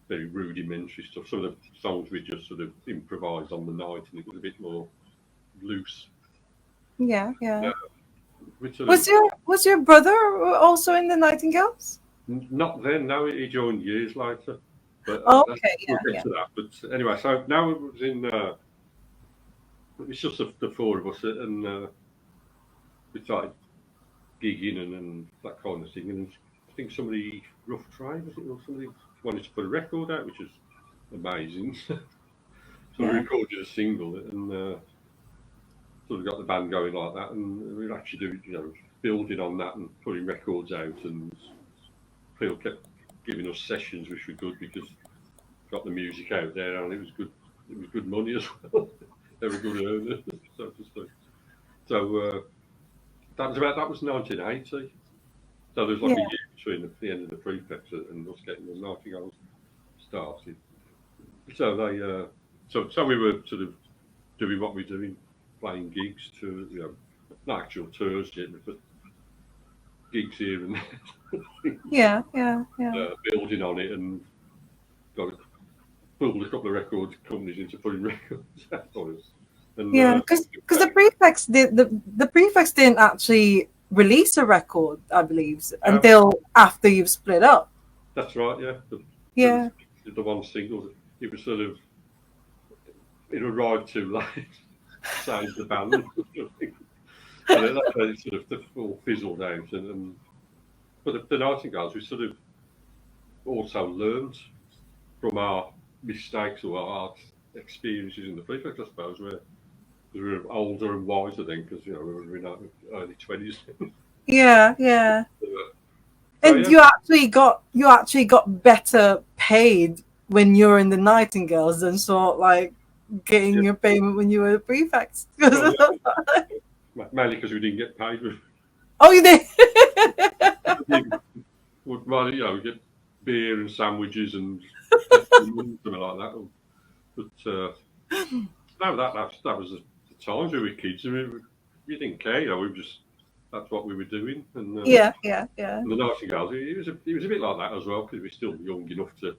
very rudimentary stuff. Some of the songs we just sort of improvised on the night, and it was a bit more loose. Yeah, yeah. We sort Was of, your brother also in the Nightingales? not then. Now he joined years later, but Okay, we'll yeah, get yeah. to that. But anyway, so now it was in. It's just the four of us, and we started gigging and that kind of thing. And I think somebody, Rough Trade, was it, or somebody wanted to put a record out, which was amazing. So we Yeah. recorded a single and sort of got the band going like that. And we were actually doing, building on that and putting records out. And Phil kept giving us sessions, which were good because got the music out there and it was good. It was good money as well. They were good earners, so to speak. So that was 1980. So there's like Yeah. a year between the end of the Prefects and us getting the Nightingales started. So so we were sort of doing what we're doing, playing gigs to not actual tours yet, but gigs here and there, Yeah, yeah, yeah. building on it and got pulled a couple of record companies into putting records out on us. And Yeah, because the prefects didn't actually release a record, I believe, until after you've split up. that's right, yeah. Yeah. The one single, it was sort of it arrived too late. Saved the band. And that's where it sort of all fizzled out. But the Nightingales, we sort of also learned from our mistakes or our experiences in the Prefects, I suppose, where we were older and wiser then because we were in our early 20s. Yeah, yeah. So, And yeah. you actually got better paid when you were in the Nightingales than sort like getting your payment when you were the prefects. Well, yeah. Mainly because we didn't get paid. Oh, you did. We get beer and sandwiches and something like that. But no, that was the times we were kids. I mean, we didn't care. We just that's what we were doing. And Yeah, yeah, yeah. and the Nightingales, it was a bit like that as well because we were still young enough to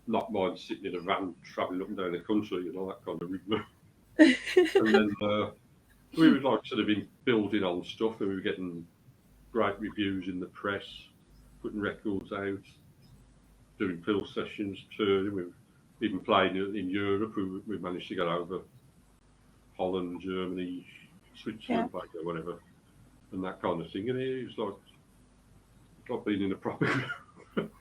not mind sitting in a van travelling up and down the country and all that kind of rigmarole. And then we were like sort of building on stuff, and we were getting great reviews in the press, putting records out, doing fill sessions, touring. We were even playing in Europe. We managed to get over Holland, Germany, Switzerland, or whatever, and that kind of thing. And it was like being in a proper group.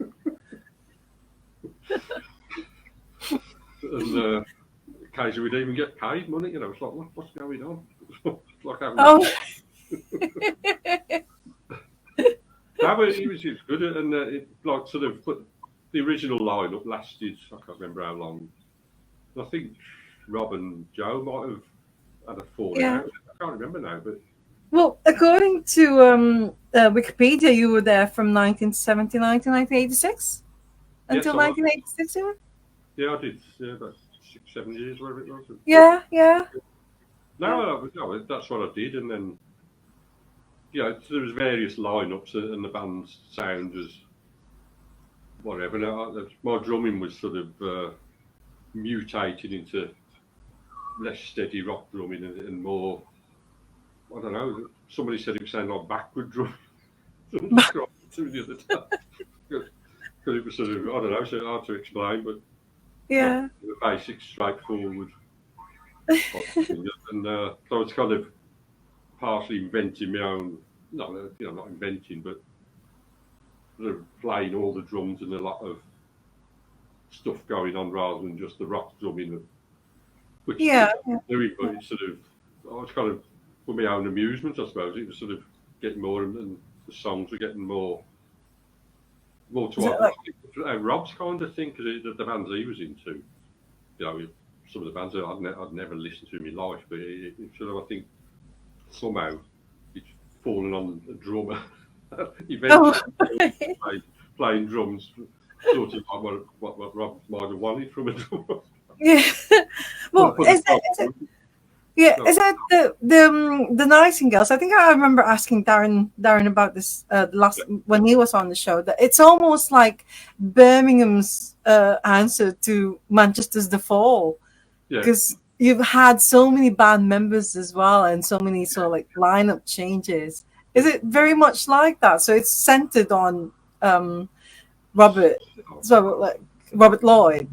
And occasionally we'd even get paid money. It's like, what's going on? Like having it was good, and it like sort of put the original lineup lasted. I can't remember how long. I think Rob and Joe might have had a falling out. I can't remember now, but well, according to Wikipedia, you were there from 1979 to 1986 until 1986. Yeah, I did. Yeah, about 6-7 years, whatever it was. Yeah, yeah. No, that's what I did, and then there was various lineups, and the band's sound was whatever. Now, my drumming was sort of mutated into less steady rock drumming and more. I don't know. Somebody said it sounded like backward drumming. To the other time because it was sort of I don't know, so hard to explain, but yeah, the basic straightforward. And so I was kind of partially inventing my own. Not inventing, but sort of playing all the drums and a lot of stuff going on rather than just the rock drumming, which I was doing. But it's sort of I was kind of for my own amusement, I suppose. It was sort of getting more, and the songs were getting more to what Rob's kind of thing, because the bands he was into, some of the bands that I'd never listened to in my life, but it sort of I think somehow it's fallen on a drummer. Eventually, playing drums, sort of like what Rob might have wanted from a drummer. Yeah. Well, Yeah, No, is it the Nightingales? I think I remember asking Darren about this last when he was on the show. That it's almost like Birmingham's answer to Manchester's The Fall, yeah, because you've had so many band members as well and so many sort of like lineup changes. yeah. Is it very much like that? So it's centered on um, Robert, Oh. so like Robert Lloyd,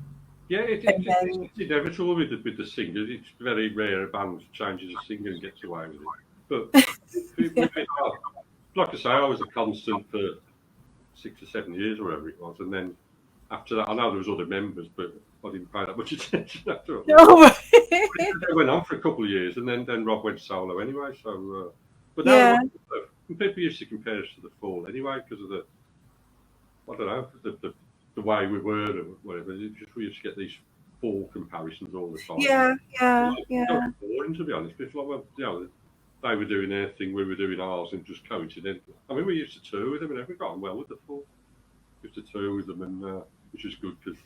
Yeah, and then it's inevitable with the singers. It's very rare a band changes a singer and gets away with it. But yeah, with it, like I say, I was a constant for 6 or 7 years or whatever it was, and then after that, I know there was other members, but I didn't pay that much attention after all. no, They went on for a couple of years, and then Rob went solo anyway. So, but no, yeah, people used to compare us to the Fall anyway because of the I don't know the way we were or whatever. We used to get these Fall comparisons all the time. yeah, yeah, It was yeah. boring to be honest. It's like, well, they were doing their thing, we were doing ours, and just coincidental. I mean, we used to tour with them, and we got on well with the Fall. We used to tour with them, and which is good because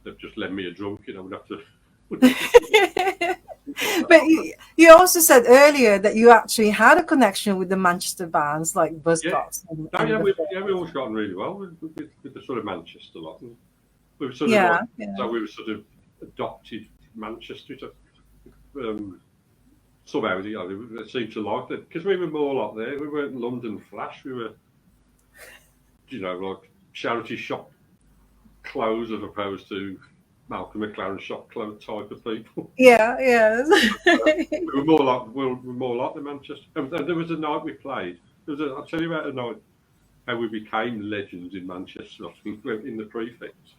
they've just lent me a drunk. We'd have to. But you also said earlier that you actually had a connection with the Manchester bands like Yeah, Buzzcocks no, and the we always gotten really well with the sort of Manchester lot. And we were sort of like, yeah, yeah, so we were sort of adopted Manchester. Um, Somehow, they seemed to like it because we were more like there. We weren't London Flash. We were, like charity shop clothes as opposed to Malcolm McLaren shop clothes type of people. yeah, yeah. We were more like the Manchester. And there was a night we played. I'll tell you about a night how we became legends in Manchester. I think in the Prefects.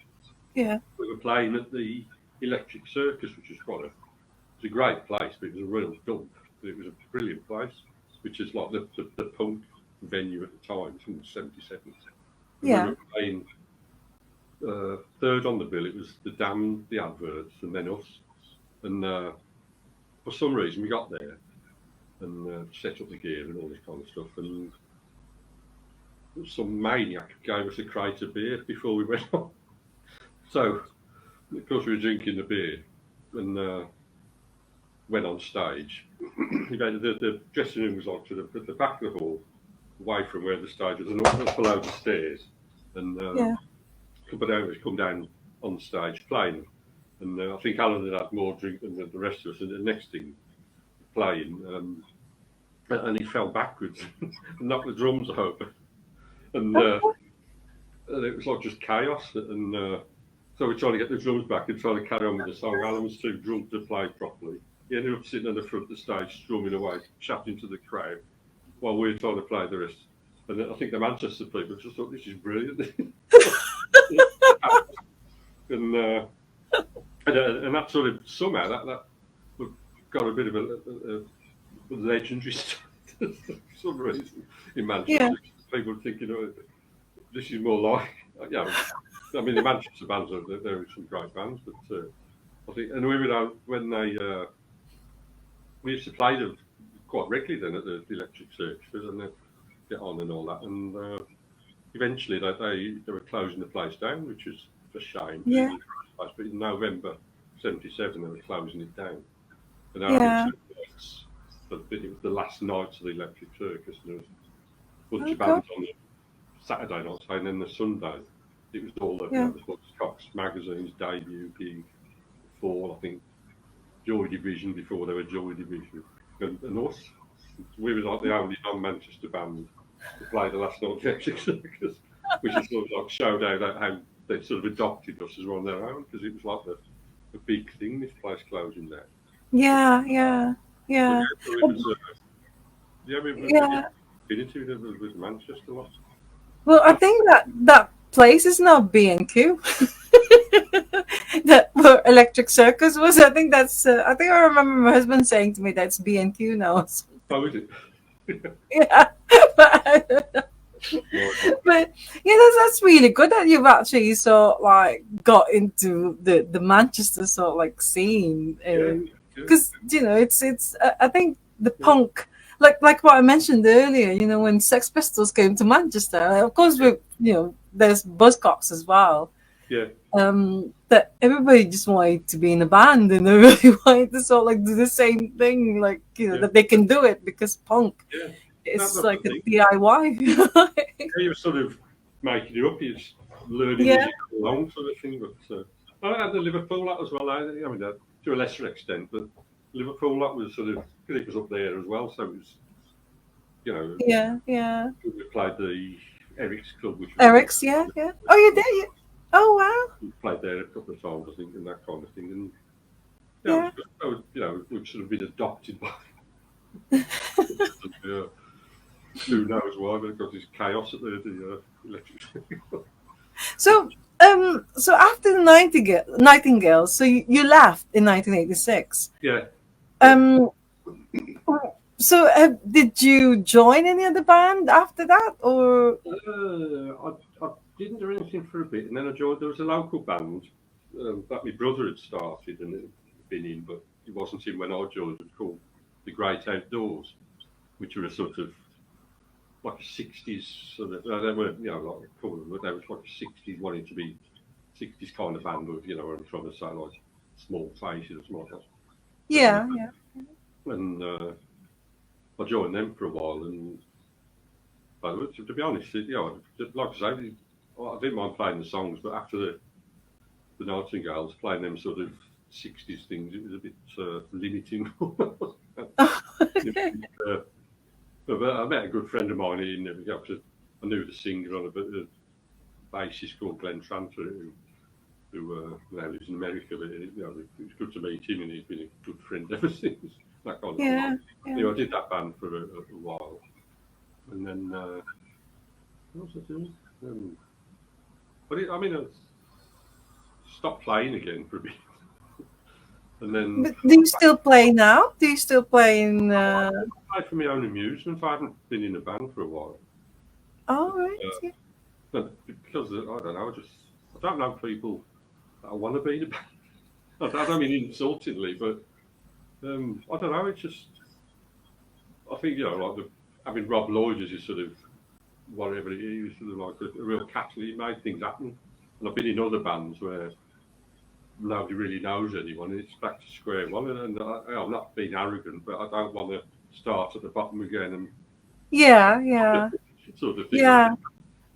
Yeah, We were playing at the Electric Circus, which is it's a great place, but it was a real dump. But it was a brilliant place, which is like the punk venue at the time, from the 77. And we yeah. were playing third on the bill. It was the Damned, the Adverts, and then us. And for some reason, we got there and set up the gear and all this kind of stuff. And some maniac gave us a crate of beer before we went on. So, of course, we were drinking the beer and went on stage. The dressing room was like at the back of the hall, away from where the stage was, and up below the stairs. And Yeah. a couple of hours come down on stage playing. And I think Alan had more drink than the rest of us. And the next thing, playing, and he fell backwards and knocked the drums over. And it was like just chaos. And so we're trying to get the drums back and trying to carry on with the song. Alan was too drunk to play properly. He ended up sitting at the front of the stage, strumming away, chatting to the crowd, while we were trying to play the rest. And I think the Manchester people just thought, this is brilliant. and that sort of, somehow, that got a bit of a legendary status for some reason in Manchester. Yeah. People thinking, this is more like, I mean, the Manchester bands, there are some great bands, but I think, and we were when we used to play them quite regularly then at the Electric Circus and then get on and all that. And eventually they were closing the place down, which is a shame. Yeah. But in November '77, they were closing it down. And Yeah. but it was the last night of the Electric Circus, and there was a bunch Oh, of cool. bands on the Saturday night, and then the Sunday, it was all the, Yeah. the Buzzcocks magazines debut, Big Fall, I think, Joy Division before they were Joy Division, and us. We were like the only non-Manchester band to play the last night of the Electric Circus, which is sort of like showed how they sort of adopted us as one of their own, because it was like the big thing, this place closing down. Yeah. Yeah. But Yeah. yeah, so it was, we Yeah. affinity with Manchester lot. Well, I think that place is now B&Q. That where Electric Circus was. I think that's. I think I remember my husband saying to me that's B&Q now. Oh, is it? Yeah, but, Right. but yeah, that's really good that you've actually sort of like got into the Manchester sort of like scene, Yeah, yeah, because it's I think the punk, like what I mentioned earlier, when Sex Pistols came to Manchester, of course there's Buzzcocks as well. yeah. that everybody just wanted to be in a band and they really wanted to sort of like do the same thing, like Yeah, that they can do it because punk yeah. is That's the like a thing. DIY. Yeah, you're sort of making it up. You're just learning as Yeah, you go along, sort of thing. But I had the Liverpool lot as well. I mean, to a lesser extent, but Liverpool lot was sort of because it was up there as well. So it was, you know, yeah, yeah. we played the Eric's club, which was another. Eric's, yeah, yeah. Oh, you did? You? Oh, We played there a couple of times, I think, and that kind of thing. And yeah, it was wow. good. We've sort of been adopted by. uh, who knows why? But because there's chaos at the electric. So after the Nightingales, so you left in 1986. Yeah, yeah. Um, so did you join any other band after that, or? I didn't do anything for a bit, and then I joined. There was a local band that my brother had started and had been in, but it wasn't him when I joined. It was called the Great Outdoors, which were a sort of like a 60s sort of. They weren't, like cool, but they was like a 60s wanting to be 60s kind of band with, what I'm trying to say, like small faces or something like Yeah, yeah. that. And I joined them for a while, and to be honest, like I say, I didn't mind playing the songs, but after the Nightingales, playing them sort of 60s things, it was a bit limiting. Okay. But I met a good friend of mine in there. I knew the singer on a bassist called Glenn Tranter, who now lives in America. But it was good to meet him, and he's been a good friend ever since. That kind of thing. Yeah, yeah. I did that band for a while, and then what was I doing? I stopped playing again for a bit, and then But do you still play now? Do you still play in? I play for my own amusement. I haven't been in a band for a while. Oh, right. Uh, Yeah. but because I don't know, I don't know people that I want to be in a band. I don't mean insultingly, but I don't know. It's just I think like having Rob Lloyd as your sort of whatever it is, sort of like a real catalyst. He made things happen. And I've been in other bands where nobody really knows anyone, and it's back to square one. And I'm not being arrogant, but I don't want to start at the bottom again and Yeah, yeah, sort of thing. yeah,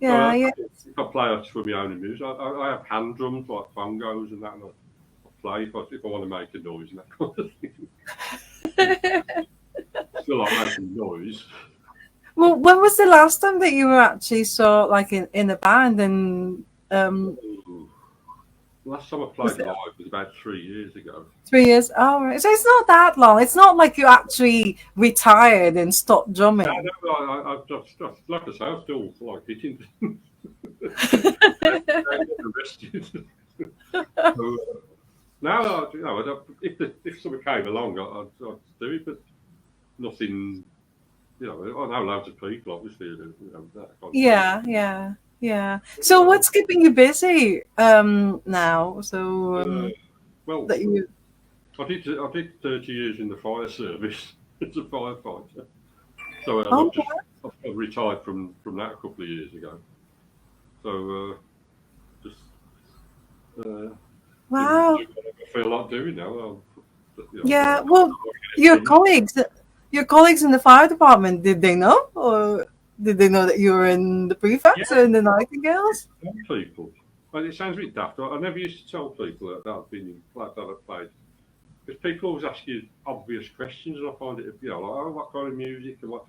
So yeah, yeah. I play it for my own music. I have hand drums like bongos and that, and I play if I want to make a noise and that kind of thing. Still like making noise. Well, when was the last time that you were actually saw like in a band and um Ooh. Last time I was played it live was about 3 years ago. 3 years? Oh, right. So it's not that long. It's not like you actually retired and stopped No, drumming. no, I've just, like I say, I'm still like hitting. Arrested. So, now, if something came along, I'd do it, but nothing. I know loads of people, obviously, that kind of thing. Yeah, yeah, yeah. So what's keeping you busy now? So Uh, well, that you I did 30 years in the fire service as a firefighter. So oh I've retired from that a couple of years ago. So just uh, doing wow. what I feel like doing now. Yeah. I've Well, your done colleagues your colleagues in the fire department, did they know? Or did they know that you were in the prefects or yeah, in the Nightingales? some people. Well, it sounds a bit daft. I never used to tell people that I've been like that I've played because people always ask you obvious questions, and I find it like, oh, what kind of music and what.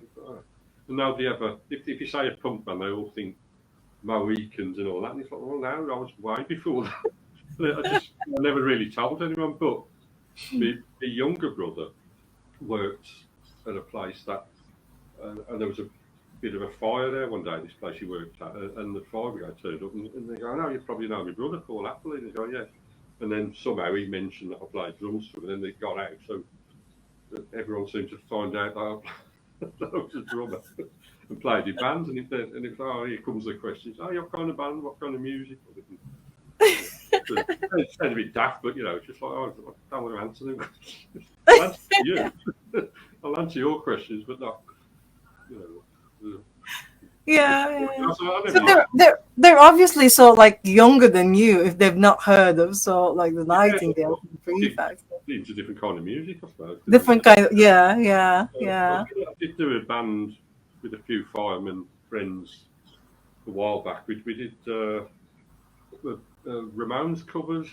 And nobody ever, if you say a punk band, they all think Mohicans and all that. And it's like, well, no, I was way before that. I never really told anyone. But my younger brother worked at a place that, and there was a bit of a fire there one day. This place he worked at, and the fire brigade turned up, and they go, "No, you probably know my brother, Paul Apperley." And they go, "Yeah." And then somehow he mentioned that I played drums for him, and then they got out. So everyone seemed to find out that I was a drummer and played in bands. And it's oh, here comes the questions. Oh, your kind of band? What kind of music? It sounds a bit daft, but it's just like, oh, I don't want to answer them. I'll answer you. I'll answer your questions, but not, you know. Yeah. I So never used they're obviously so like younger than you if they've not heard of so like the to, yeah, Nightingales and the Prefects. into different kind of music, I suppose. Didn't Different kind of yeah. I did do a band with a few firemen friends a while back. We did the Ramones covers.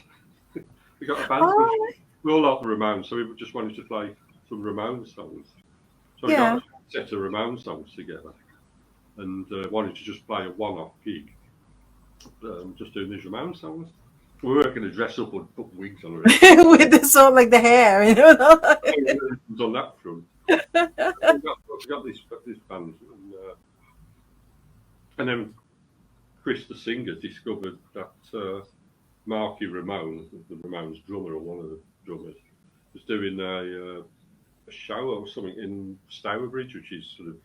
We got a band. Oh We all like the Ramones, so we just wanted to play some Ramones songs. So we got yeah. a set of Ramones songs together and wanted to just play a one-off gig, just doing these Ramones songs. We weren't going to dress up or put wigs on or anything. With the sort like the hair, you know. It was on that front. We got this band, and then Chris, the singer, discovered that Marky Ramone, the Ramones drummer or one of the drummers, was doing a show or something in Stourbridge, which is sort of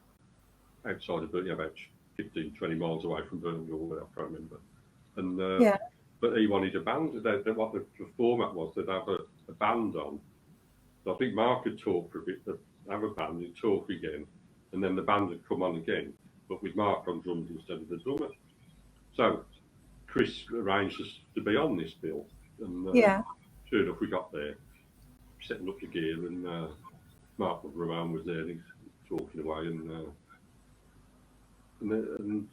outside of Birmingham, about 15, 20 miles away from Birmingham, or I can't remember. And Yeah. but he wanted a band. What the format was, they'd have a band on. So I think Mark had talked for a bit, have a band, he'd talk again, and then the band would come on again, but with Mark on drums instead of the drummer. So Chris arranged us to be on this bill, and Yeah. sure enough, we got there, setting up the gear, and Mark Ramone was there, and he's talking away, and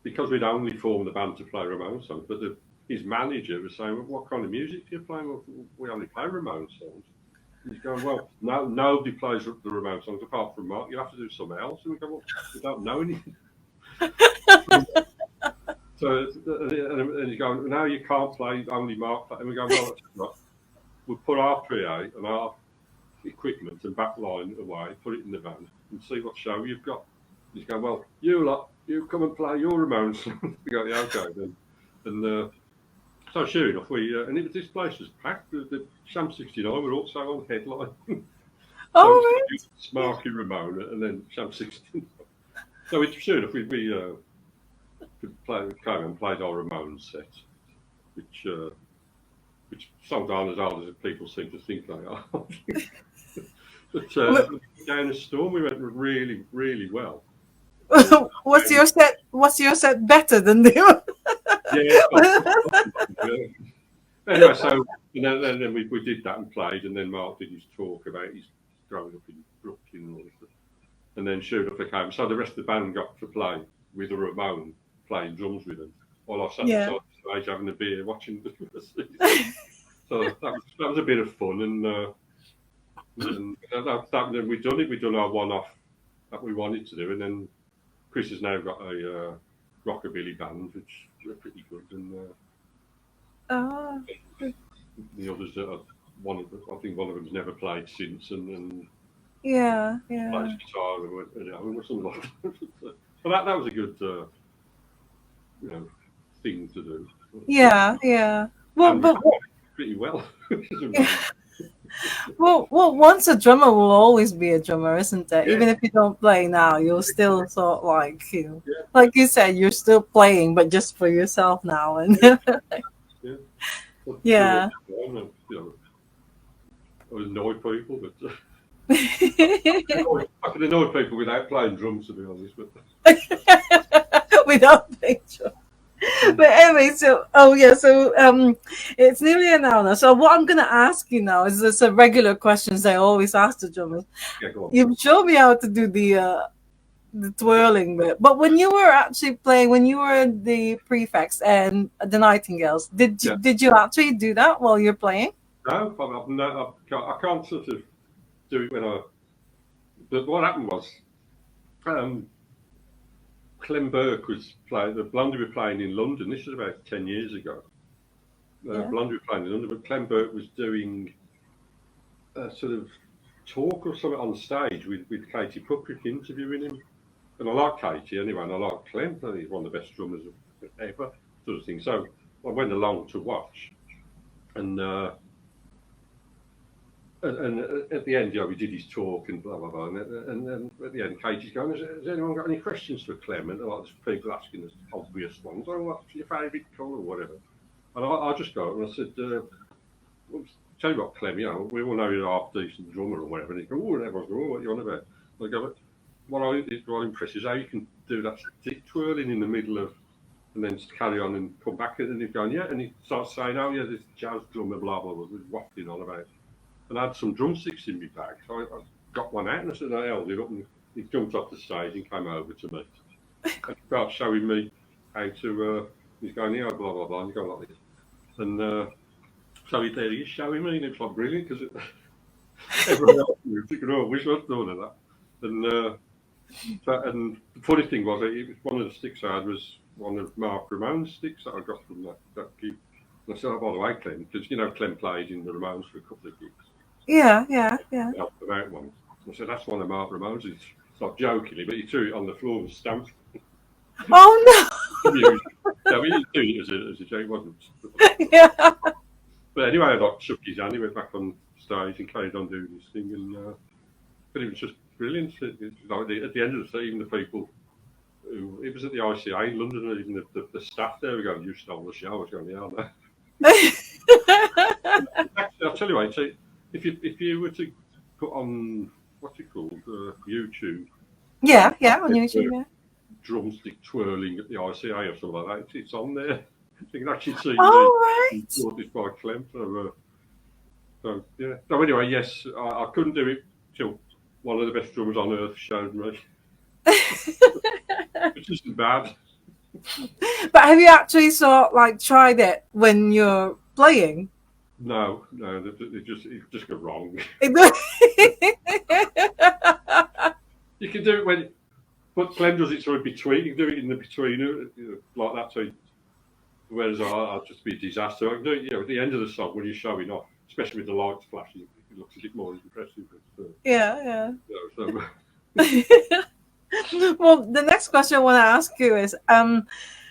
because we'd only formed the band to play Ramone songs, but his manager was saying, well, "What kind of music do you play?" Well, we only play Ramone songs. And he's going, "Well, no, nobody plays the Ramone songs apart from Mark. You have to do something else." And we go, "Well, we don't know anything." So, and he's going, "No, you can't play, only Mark." And we go, "Well, that's we'll put our PA and our equipment and backline away, put it in the van, and see what show you've got." He's going, "Well, you come and play your Ramones." We go, "Yeah, okay then." And so sure enough, this place was packed. The Sham 69 were also on headline. So Oh it's Smarky Ramone and then Sham 69. So it's sure enough, we came and played our Ramones set, which sold on as old as people seem to think they are. But right. down a storm, we went really, really well. What's your set? What's your set better than them? Yeah. Anyway, so and then we did that and played, and then Mark did his talk about his growing up in Brooklyn and all this stuff. And then sure enough, they came. So the rest of the band got to play with a Ramone playing drums with them, while I sat Yeah. beside the stage having a beer watching the So that was a bit of fun, and then we'd done it. We'd done our one-off that we wanted to do, and then Chris has now got a rockabilly band, which are pretty good, and Oh, the others are I think one of them's never played since, and yeah. plays guitar or something like that. But that was a good thing to do. Yeah. Well, And we but played pretty well. Which is amazing. well, once a drummer will always be a drummer, isn't it? Yeah. Even if you don't play now, you'll still sort of like Yeah. like you said, you're still playing, but just for yourself now. And Yeah. yeah. I annoy people, but I can annoy people without playing drums, to be honest. But Without playing drums. But anyway, so it's nearly an hour now. So what I'm gonna ask you now is this a regular questions I always ask the drummers. yeah, go on. You've shown me how to do the twirling bit, but when you were actually playing, when you were the Prefects and the Nightingales, did you actually do that while you're playing? No, I can't sort of do it when I. But what happened was, Clem Burke was playing. The Blondie were playing in London. This was about 10 years ago. Blondie were playing in London, but Clem Burke was doing a sort of talk or something on stage with Katie Puckrick interviewing him. And I like Katie anyway, and I like Clem. I think he's one of the best drummers ever, sort of thing. So I went along to watch, and at the end, we did his talk and blah blah blah. And then at the end, Katie's going, "Has anyone got any questions for Clem?" And like, there's people asking us obvious ones. "Oh, what's your favourite colour or whatever?" And I just go and I said, "Tell you what, Clem, we all know you're a half decent drummer or whatever." And he goes, "Oh," and everyone's going, "Oh, what are you on about?" And I go, what impresses is how you can do that stick twirling in the middle of, and then just carry on and come back, and he's going, yeah, and he starts saying, oh yeah, this jazz drummer, blah blah blah, wafting on about, and I had some drumsticks in my bag, so I got one out and I said, I held it up, and he jumped off the stage and came over to me, and he started showing me how to. He's going, yeah, blah blah blah, and he's going like this, and so he's showing me, and it's like brilliant because everyone else was thinking, oh, I wish I'd done of that, and. And the funny thing was, it was one of the sticks I had was one of Mark Ramone's sticks that I got from that gig. And I said, oh, by the way, Clem, because Clem played in the Ramones for a couple of gigs. Yeah. Helped them out once. I said, that's one of Mark Ramone's. It's not jokingly, but he threw it on the floor and stamped. Oh no! No, he didn't do it as a joke, wasn't it? Yeah. But anyway, I shook his hand. He went back on stage and carried on doing his thing, and but it was just brilliant. At the end of the day, even the people who, it was at the ICA in London, and even the staff there were going, you stole the show. I was going, yeah, no. Actually, I'll tell you what, if you were to put on, what's it called, YouTube. Yeah, on YouTube, yeah. Drumstick twirling at the ICA or something like that, it's on there. You can actually see right. This by Clem. So, yeah. So anyway, yes, I couldn't do it till one of the best drummers on earth showed me. Which isn't bad. But have you actually tried it when you're playing? No, it just got wrong. You can do it when, but Clem does it sort of between. You can do it in the between, like that. So, whereas I'll just be a disaster. I can do it, at the end of the song when you're showing off, especially with the lights flashing. It looks a bit more impressive. Yeah. So. Well, the next question I want to ask you is,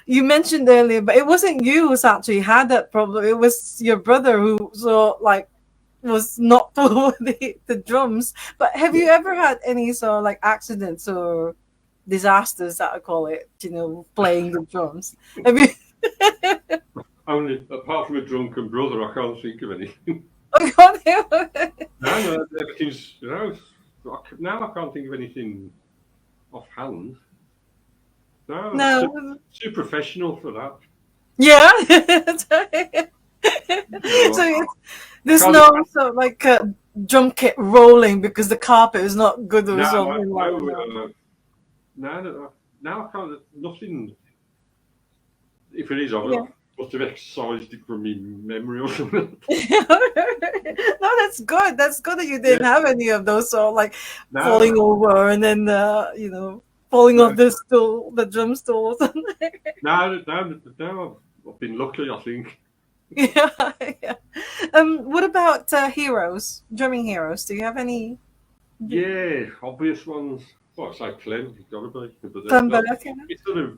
you mentioned earlier, but it wasn't you who's actually had that problem. It was your brother who was not for the drums. But have you ever had any sort of accidents or disasters, that I call it, playing the drums? Have you? Only apart from a drunken brother, I can't think of anything. No, everything's now I can't think of anything offhand. No. Too professional for that. Yeah. So there's no drum kit rolling because the carpet is not good or something like that. No, I can't. Nothing. If it is, I must have exercised it from my memory or something. No, that's good. That's good that you didn't have any of those falling over and then falling off the drum stool or something. No, I've been lucky, I think. Yeah. What about drumming heroes? Do you have any? Yeah, obvious ones. Well, I say Clem, it's got to be. But it's sort of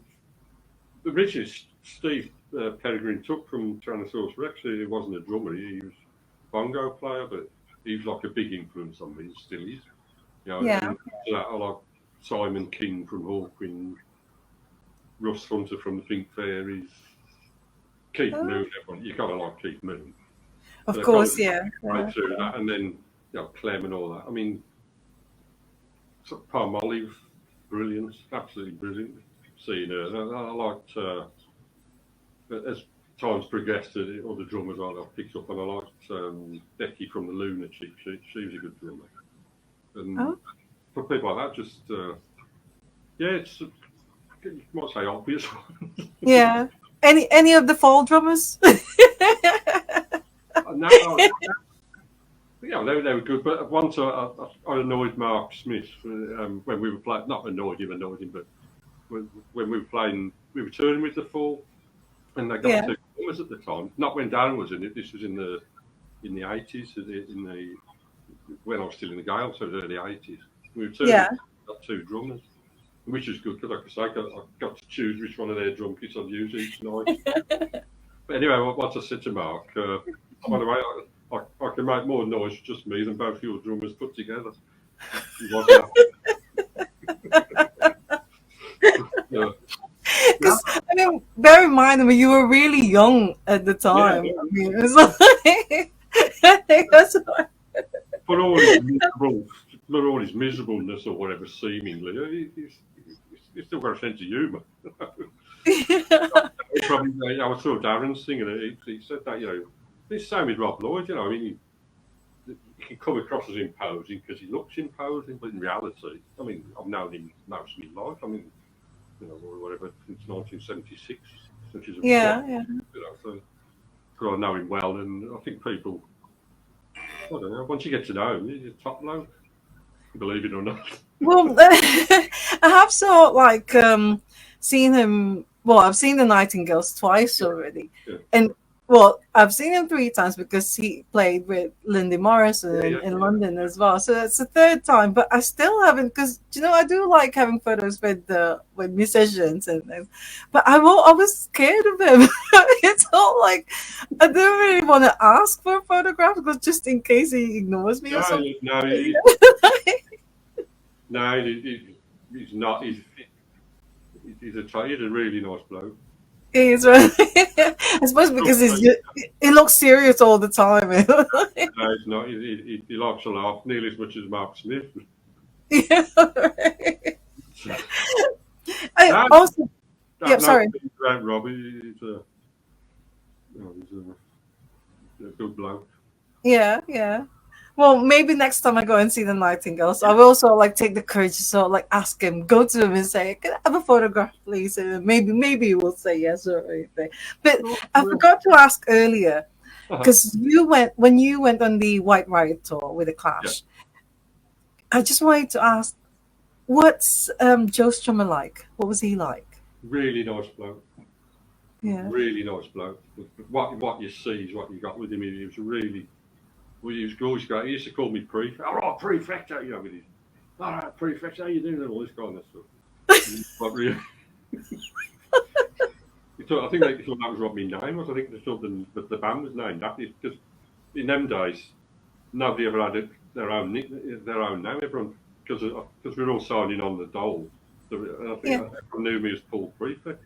originally Steve Peregrine took from Tyrannosaurus Rex. He wasn't a drummer; he was a bongo player, but he's like a big influence on me. He still is. Yeah. I like Simon King from Hawkwind, Russ Hunter from the Pink Fairies, Keith Moon. Everyone, you gotta like Keith Moon. Of course, yeah. Right through that, and then Clem and all that. I mean, Palm Olive, brilliant, absolutely brilliant. Seeing her, I liked. As times progressed, all the drummers I've picked up, and I liked Becky from the Lunatic. She was a good drummer. And for people like that, just it's you might say obvious. Yeah. Any of the fall drummers? No, they were good. But once I annoyed Mark Smith when we were playing. Not annoyed him, but when we were playing, we were touring with the Fall, and they got two drummers at the time. Not when Darren was in it. This was in the 80s, when I was still in the Gale, so the early 80s. We were touring. Got two drummers, which is good because, like I say, I got to choose which one of their drum kits I'd use each night. But anyway, what I said to Mark, by the way, I can make more noise with just me than both your drummers put together. Because bear in mind, you were really young at the time. Yeah. I mean, it was But all his his miserableness or whatever, seemingly, he's still got a sense of humour. Probably, I saw Darren singing it. He said that, it's the same with Rob Lloyd. I mean, he can come across as imposing because he looks imposing, but in reality, I mean, I've known him most of my life. I mean, or whatever, since 1976, which is yeah. So I know him well, and I think people, I don't know, once you get to know him, he's a top bloke, believe it or not. Well, I have seen him. Well, I've seen the Nightingales twice already, and I've seen him 3 times because he played with Lindy Morrison in London as well. So that's the 3rd time, but I still haven't, because I do like having photos with musicians and things, but I was scared of him. It's all like I don't really want to ask for a photograph because just in case he ignores me or something. No, he's not. He's a really nice bloke. He's really, I suppose because he looks serious all the time. No, he's not. He likes to laugh nearly as much as Mark Smith. Yeah. Sorry. Robbie, he's a good bloke. Yeah. Well, maybe next time I go and see the Nightingales, I will also take the courage to ask him, go to him and say, "Can I have a photograph, please?" And maybe he will say yes or anything. But I forgot to ask earlier, because when you went on the White Riot tour with the Clash, I just wanted to ask, what's Joe Strummer like? What was he like? Really nice bloke. Yeah. Really nice bloke. What you see is what you got with him. He was really. Well, he was always great. He used to call me Prefect. All right, Prefect, with his, all right, Prefect, how you doing? And all this kind of stuff. But really, I think they thought that was what my name was. I think they thought the band was named after, because in them days, nobody ever had their own name. Everyone, because we were all signing on the dole. So I think everyone knew me as Paul Prefect.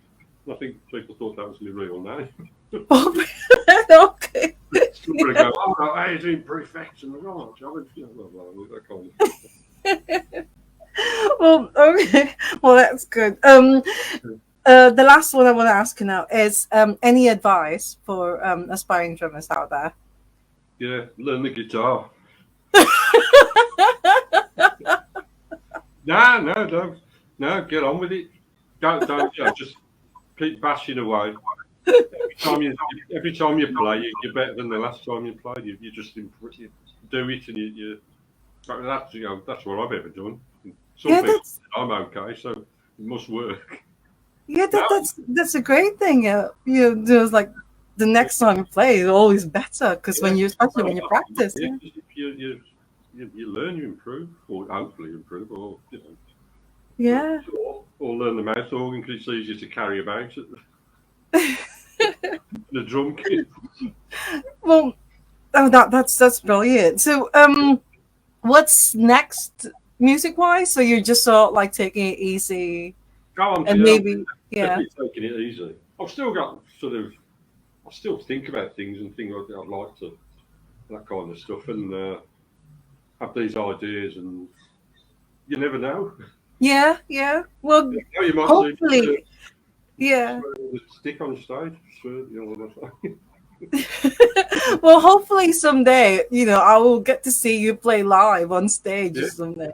And I think people thought that was my real name. Okay. Somebody go, oh, how you doing, Prefects? And blah, that kind of stuff. Well, okay. Well, that's good. The last one I want to ask you now is any advice for aspiring drummers out there? Yeah, learn the guitar. No, get on with it. Don't just keep bashing away. Every time you play, you're better than the last time you played. You just do it, and you that's what I've ever done. Some people say I'm okay, so it must work. Yeah, that's a great thing. There's the next time you play is always better, because especially when you practice. You learn, you improve, or hopefully improve, or Yeah. Or learn the mouth organ because it's easier to carry about it. The drum kit. Well, that's brilliant. So, what's next music wise? So you're just taking it easy, and maybe taking it easy. I've still got I still think about things and think I'd like to, that kind of stuff, and have these ideas, and you never know. Yeah. Well, you might hopefully. Yeah. Stick on stage. Well, hopefully someday, I will get to see you play live on stage or something.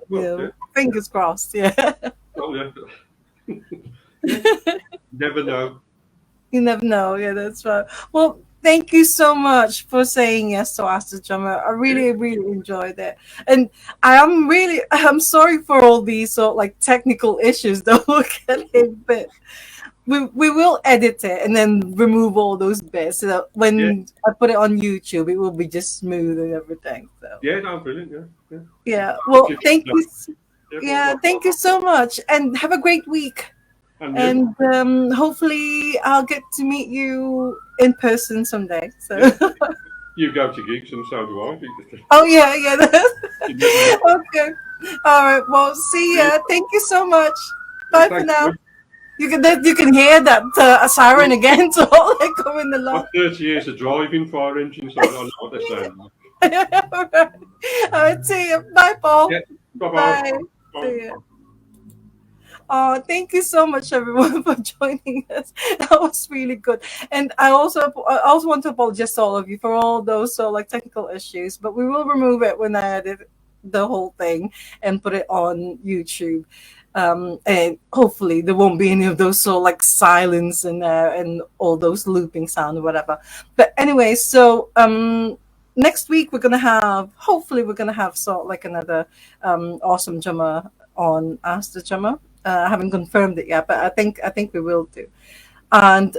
Fingers crossed. Yeah. Oh yeah. Never know. You never know. Yeah, that's right. Well, thank you so much for saying yes to Ask the Drummer. I really enjoyed it, and I'm sorry for all these technical issues that we're getting, but we will edit it and then remove all those bits so that when I put it on YouTube, it will be just smooth and everything. So no, brilliant. Yeah. Well, thank you. Yeah, thank you so much, and have a great week. And hopefully I'll get to meet you in person someday. So you go to gigs and so do I. Oh yeah. Okay. All right. Well, see ya. Thank you so much. Bye for now. You can hear that siren again, so coming along. 30 years of driving fire engines, so I don't know what they're saying. All right. See you. Bye, Paul. Yeah. Bye Bye. bye. See ya. Oh, thank you so much, everyone, for joining us. That was really good. And I also want to apologize to all of you for all those like technical issues. But we will remove it when I edit the whole thing and put it on YouTube. And hopefully there won't be any of those like silence and all those looping sound or whatever. But anyway, so next week we're gonna have hopefully we're gonna have like another awesome drummer on Ask the Drummer. I haven't confirmed it yet, but I think we will do. And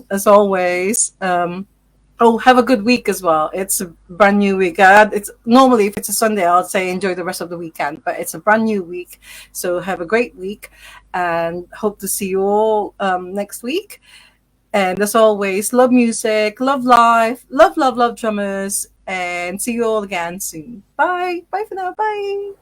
as always, oh, have a good week as well. It's a brand new week. It's normally if it's a Sunday, I'll say enjoy the rest of the weekend, but it's a brand new week. So have a great week, and hope to see you all next week. And as always, love music, love life, love drummers, and see you all again soon. Bye. Bye for now. Bye.